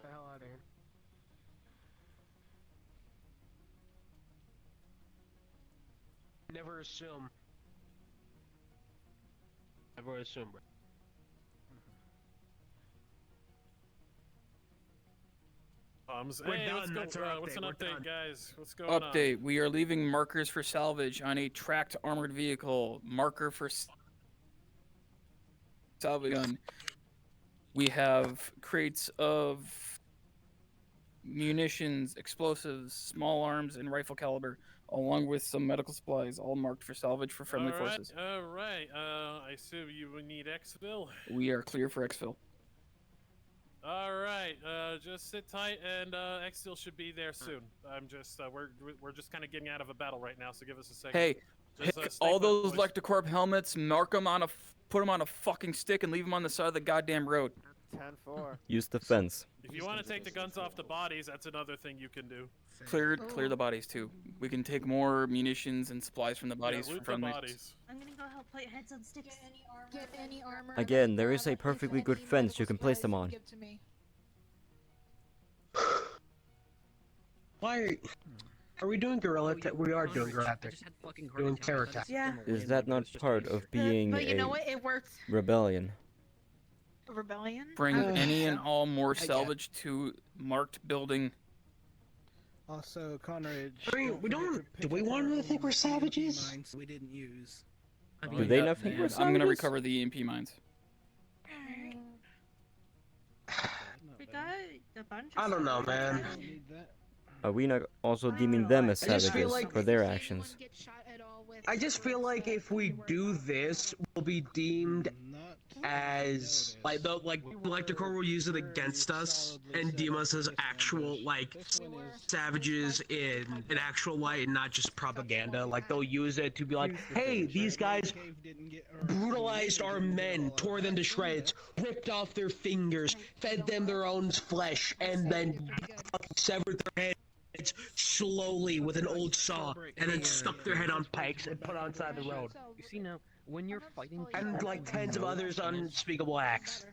Never assume. Never assume, bro. We're Hey, done. let's go. That's our What's an update, update, guys? What's going on? Update: we are leaving markers for salvage on a tracked armored vehicle. Marker for salvage gun. We have crates of munitions, explosives, small arms, and rifle caliber, along with some medical supplies, all marked for salvage for friendly forces. All right. I assume you would need exfil. We are clear for exfil. All right. Just sit tight, and exfil should be there soon. I'm just we're just kind of getting out of a battle right now, so give us a second. Hey, Just, pick stay all put, those boys. Lectocorp helmets, mark them on put them on a fucking stick, and leave them on the side of the goddamn road. 10-4. Use the fence. If you want to take the guns off the bodies, that's another thing you can do. Clear the bodies too. We can take more munitions and supplies from the bodies loot the from bodies. I'm gonna go help put heads on sticks. Get any armor. Again, there is a perfectly good fence you can place them on. Why are we doing guerrilla tactics? We are doing guerrilla tactics. Doing terror tactics. Yeah. Is that not part of being But you know a what? It works. rebellion? A rebellion. Bring any and all more salvage to marked building. Also, Conrad. I mean, we don't. Do we want them to think we're savages? We didn't use. Do they not think we're I'm gonna savages? recover the EMP mines. We got a bunch. I don't know, man. Are we not also deeming them as I just feel savages like- for their actions? I just feel like if we do this, we'll be deemed as like Lectocorp will use it against us and deem us as actual savages in actual light and not just propaganda. Like they'll use it to be like, hey, these guys brutalized our men, tore them to shreds, ripped off their fingers, fed them their own flesh, and then severed their heads slowly with an old saw, and then stuck their head on pikes and put on side the road. You see now, when you're fighting And like tens of others unspeakable acts.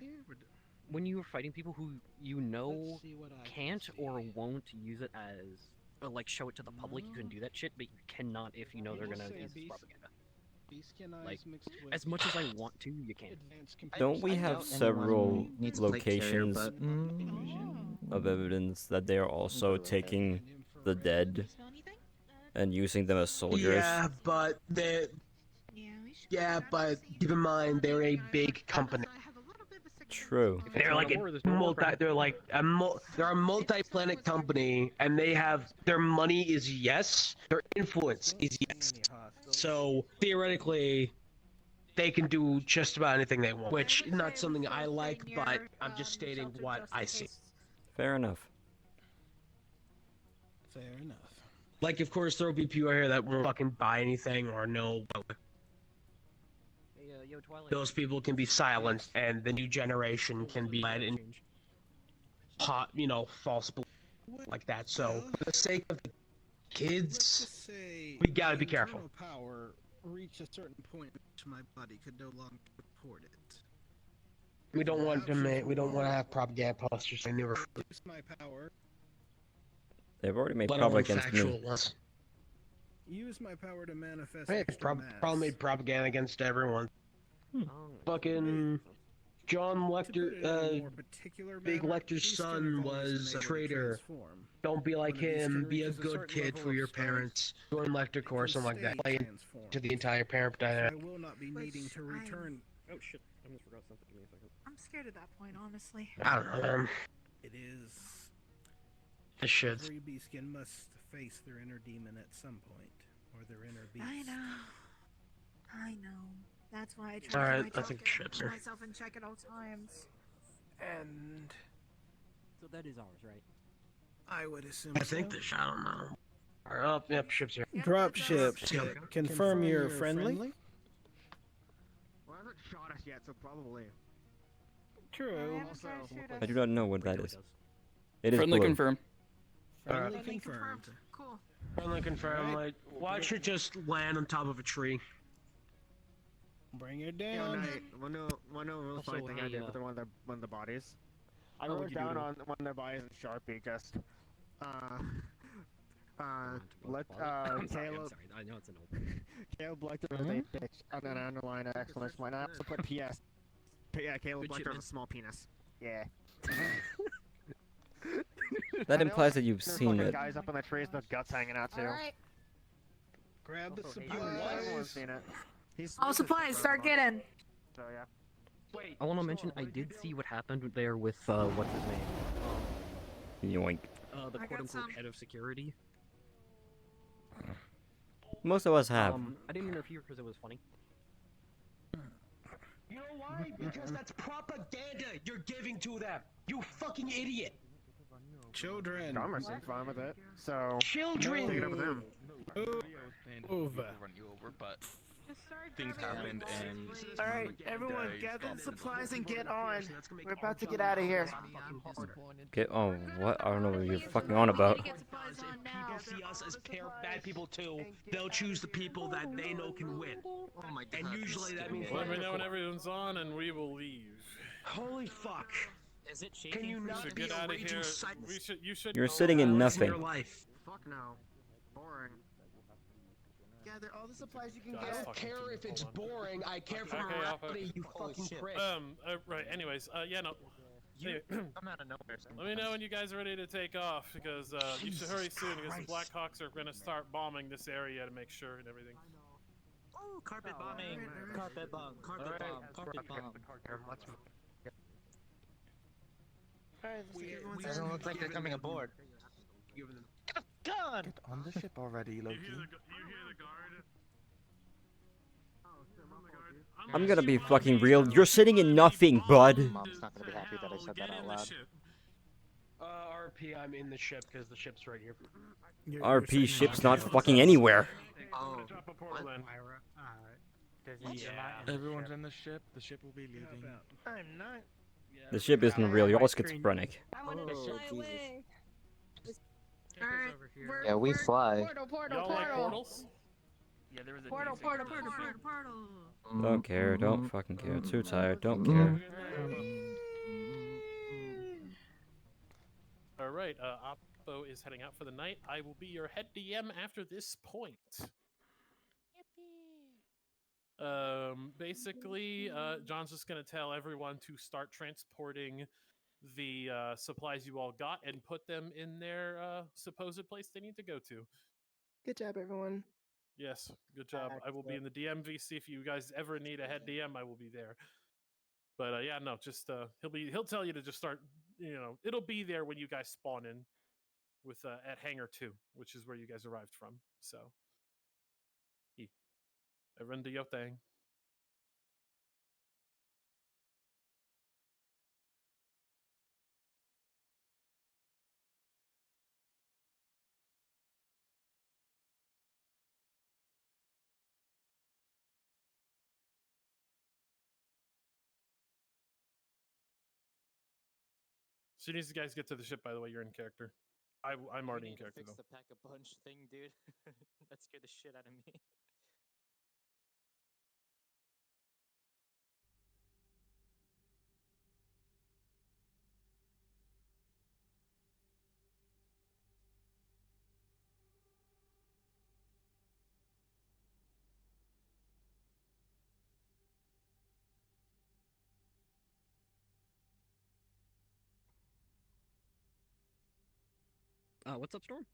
when you're fighting people who you know can't or won't use it as, or like show it to the public, you can do that shit, but you cannot if you know they're gonna use it as propaganda. Like, as much as I want to, you can't. Don't we have several needs to play carrier, locations of evidence that they are also taking the dead and using them as soldiers? Yeah, but keep in mind they're a big company. True. They're like they're a multi-planet company, and they have their money is yes, their influence is yes. So theoretically, they can do just about anything they want, which is not something I like, but I'm just stating what I see. Fair enough. Fair enough. Like, of course, there will be people here that won't fucking buy anything or know. Those people can be silenced, and the new generation can be led in hot, false belief like that. So, for the sake of the kids, we gotta be careful. Power reach a certain point at which my body could no longer support it. We don't want to have propaganda posters. I never. Use my power. They've already made Let public alone against me. factual ones. Use my power to manifest. Hey, extra mass. probably made propaganda against everyone. Fucking John Lecter, Big Lecter's son was a traitor. Don't be like him. Be a good kid for your parents. Join Lecter Corps, something like that. Play into the entire parent I dynamic. will not be needing to return. Oh shit, I almost forgot something. Give me a second. I'm scared at that point, honestly. I don't know, man. It is. This shit. Every beastskin must face their inner demon at some point, or their inner beast. I know. That's why I try Alright, to I think shit's here. myself in check at all times. And So that is ours, right? I would assume. I think this. I don't know. Alright, oh, yep, ship's here. Drop ships. Yep. Confirm you're friendly. Well, I haven't shot us yet, so probably. True. I do not know what that is. It is Friendly blue. confirm. Friendly Alright. confirmed. Cool. Friendly confirm, like, watch it just land on top of a tree. Bring it Yo, down. Knight, wanna real Also, funny thing I hey, did with one of the bodies? I Oh, wrote what'd you do down to on one of their bodies in Sharpie just, let, I'm sorry, Caleb, I know it's an old. Caleb Lecter is a bitch, and then I underline an exclamation point. I also put PS. Yeah, Caleb Good shit, Lecter has man. a small penis. Yeah. That implies that you've There's seen fucking it. guys up in the trees with guts hanging out too. Alright. Grab the Everyone's supplies. seen it. All supplies, start getting. So yeah. Wait. I want to mention I did see what happened there with what's his name? Yoink. The I got quote unquote some. head of security. Most of us have. I didn't interfere because it was funny. You know why? Because that's propaganda you're giving to them. You fucking idiot. Children. Dharma seemed fine with it. So Children. take it up with him. Over. Run you over, but things happened and. Alright, everyone, gather the supplies and get on. We're about to get out of here. Get on what? I don't know what you're fucking on about. People see us as bad people too. They'll choose the people that they know can win. Oh my god. And usually that means. Let me know when everyone's on, and we will leave. Holy fuck. Is it shaking? Can you We not should be get a out of raging here. psycho? You should. You're sitting in Once nothing. your life. Fuck no. Boring. Gather all the supplies you can God, I get. don't fucking care if it's hold on. boring. I care for Okay, I'll morality, you fucking prick. Right. Anyways, yeah, no. Anyway, I'm out of nowhere. let me know when you guys are ready to take off, because you should hurry soon, because the Blackhawks are gonna start bombing this area to make sure and everything. Oh, carpet bombing. Carpet bomb. Carpet bomb. Carpet bomb. Doesn't look like they're coming aboard. Gun! Get on the ship already, Loki. You hear the guard? I'm gonna be fucking real. You're sitting in nothing, bud. Mom's not gonna be happy that I said that out loud. RP, I'm in the ship because the ship's right here. RP ship's not fucking anywhere. Oh. Everyone's in the ship. The ship will be leaving. I'm not. The ship isn't real. You're all schizophrenic. I wanted to fly away. Alright, Yeah, we fly. Portal, Y'all like portal. portals? Yeah, there was a Portal, decent portal, portal. portal, portal. Don't care. Don't fucking care. Too tired. Don't care. Alright, Oppo is heading out for the night. I will be your head DM after this point. Basically, John's just gonna tell everyone to start transporting the supplies you all got and put them in their supposed place they need to go to. Good job, everyone. Yes, good job. I will be in the DMVC if you guys ever need a head DM. I will be there. But yeah, no, just he'll tell you to just start. You know, it'll be there when you guys spawn in, with at Hangar 2, which is where you guys arrived from. So, everyone do your thing. As soon as you guys get to the ship, by the way, you're in character. I'm already in character though. Fix the pack a punch thing, dude. That scared the shit out of me. What's up, Storm?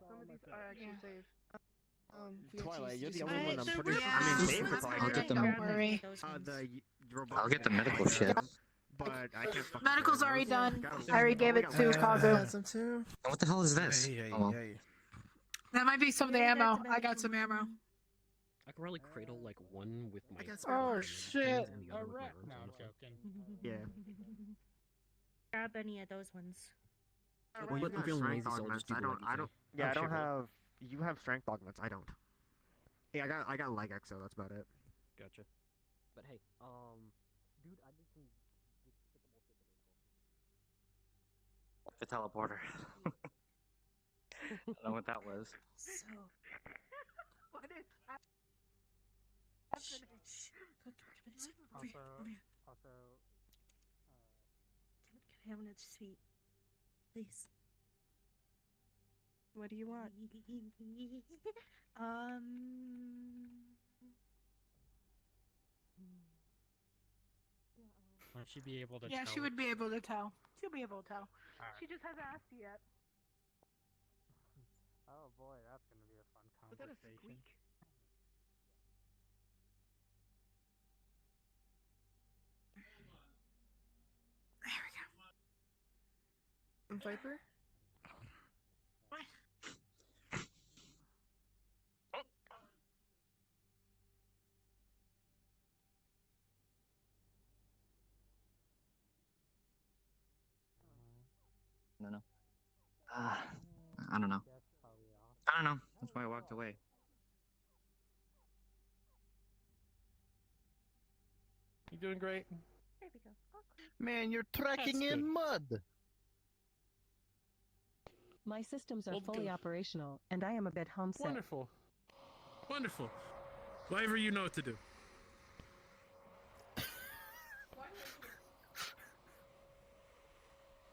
Some of these are actually safe. Twilight, you're the VHS only one I'm just- pretty sure. Yeah, I mean, this Dave was could probably fine. get Don't worry. I'll get the medical shit. But I can't fucking Medical's say already those. done. Got 'em. I already gave it to Kazu. And what the hell is this? Oh, well. That might be some of the ammo. I got some ammo. I could probably cradle like one with my. Oh hands shit! and the A other with my rat. arms, No, I'm honestly. joking. Yeah. Grab any of those ones. Well, you I'm feeling lazy, so I'll just do the leggings thing. Yeah, I Oh, don't shit, well, have. You have strength augments. I don't. Yeah, I got leg exo. That's about it. Gotcha. But hey, dude, I did some. The teleporter. I don't know what that was. So. What is Also, Can I have another sweet? Please. What do you want? will she be able to Yeah, tell? she would be able to tell. She'll be able to tell. Alright. She just hasn't asked you yet. Oh boy, that's gonna be a fun Was that a conversation. squeak? Viper? No. I don't know. I don't know. That's why I walked away. You doing great? There we go. Man, you're trekking That's in good. mud. My systems are Well, fully good. operational, and I am a bit homesick. Wonderful. Wonderful. Whatever you know what to do.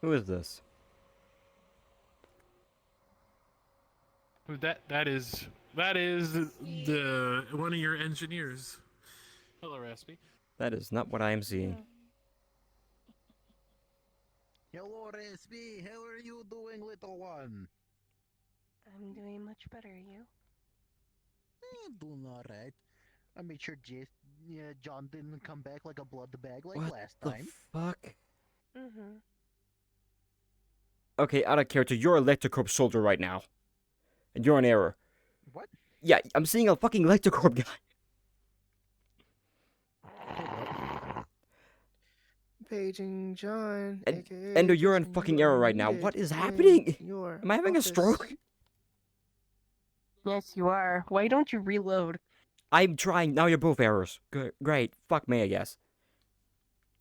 Who is this? That is the one of your engineers. Hello, Raspy. That is not what I am seeing. Hello, Raspy. How are you doing, little one? I'm doing much better, you? I'm doing all right. I made sure John didn't come back like a blood bag like What last the time. fuck? Mm-hmm. Okay, out of character, you're a Electrocorp soldier right now. And you're in error. What? Yeah, I'm seeing a fucking Electrocorp guy. Paging John. And, aka Ender, you're in Justin, fucking you error are right now. needed What is in happening? your Am I having a office. stroke? Yes, you are. Why don't you reload? I'm trying. Now you're both errors. Great. Fuck me, I guess.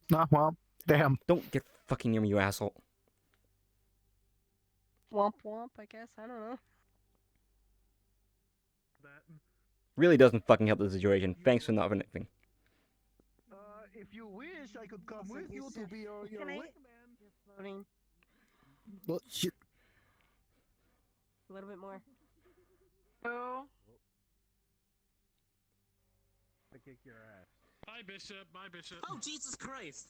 Nah, well, damn. Don't get fucking near me, you asshole. Womp womp, I guess. I don't know. Really doesn't fucking help the situation. Thanks for not anything. If you wish, I could come with you to be your Can I? wingman. You're floating. Well, shit. A little bit more. Oh. I kick your ass. Bye, Bishop. Bye, Bishop. Oh, Jesus Christ!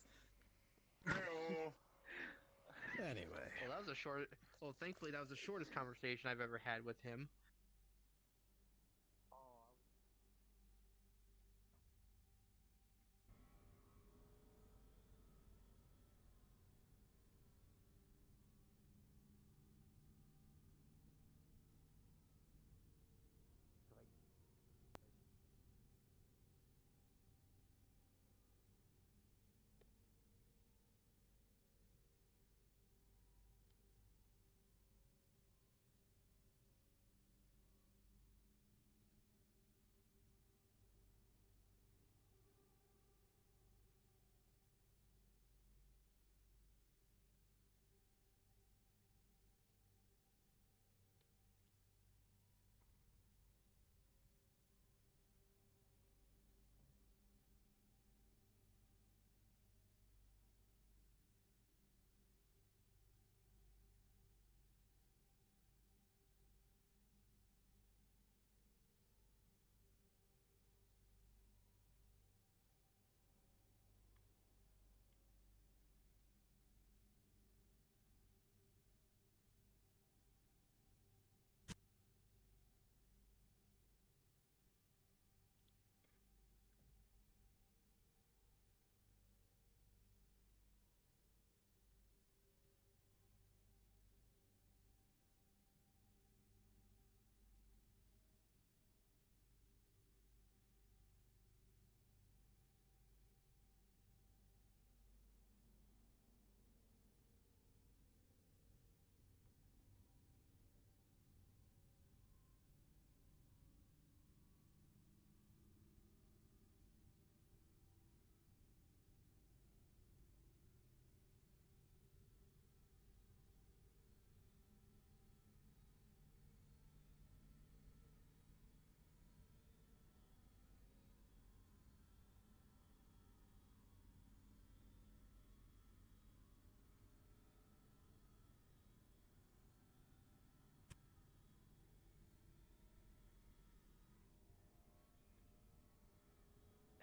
Anyway. Well, that was a short. Well, thankfully, that was the shortest conversation I've ever had with him.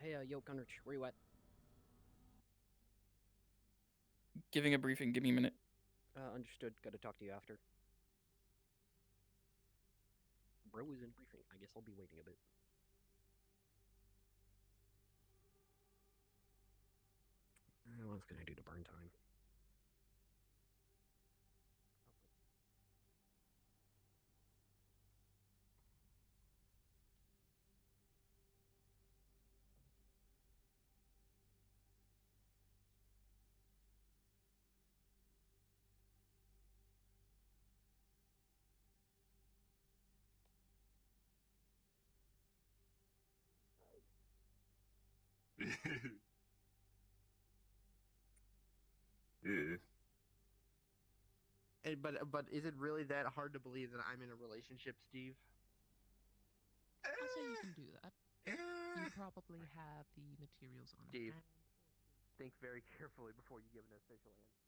Hey, yo, Gunrich, where you at? Giving a briefing. Give me a minute. Understood. Gotta talk to you after. Bro is in briefing. I guess I'll be waiting a bit. What else can I do to burn time? Yeah. But is it really that hard to believe that I'm in a relationship, Steve? I'll say you can do that. You probably have the materials on Steve, hand. think very carefully before you give an official answer.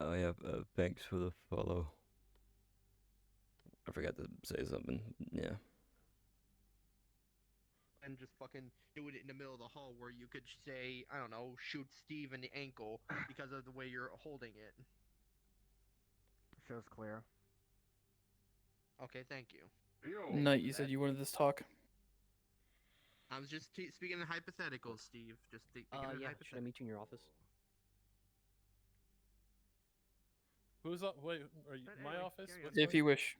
Oh yeah, thanks for the follow. I forgot to say something. Yeah. And just fucking do it in the middle of the hall where you could say, I don't know, shoot Steve in the ankle because of the way you're holding it. Show's clear. Okay, thank you. Knight, you said you wanted this talk. I was just speaking in hypotheticals, Steve. Just thinking in Yeah, should I meet you in your office? Who's up? Wait, are you my anyway, office? carry on. What's If my- you wish.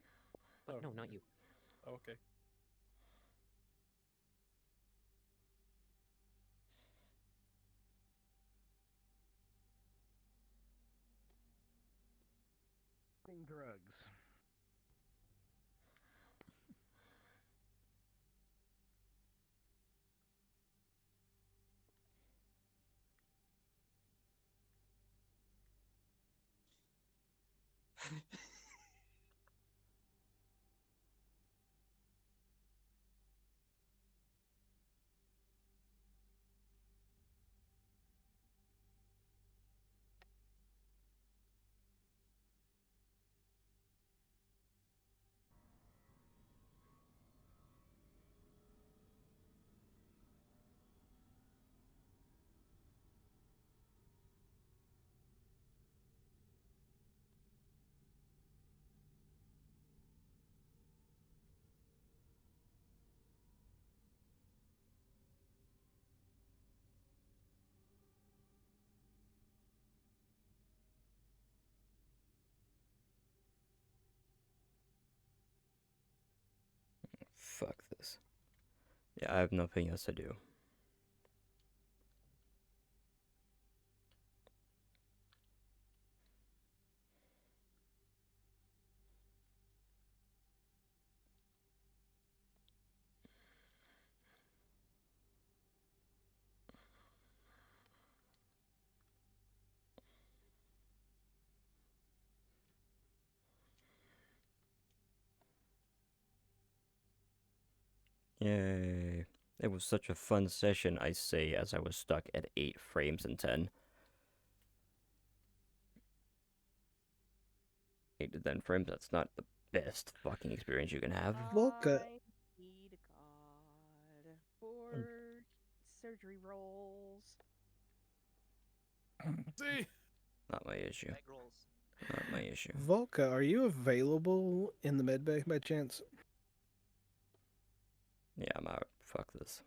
Oh. No, not you. Oh, okay. Drugs. Fuck this. Yeah, I have nothing else to do. Yay. It was such a fun session, I say, as I was stuck at 8 frames in 10. 8 to 10 frames, that's not the best fucking experience you can have. Volca. Need God for surgery rolls. See? Not my issue. Not my issue. Volca, are you available in the medbay by chance? Yeah, I'm out. Fuck this.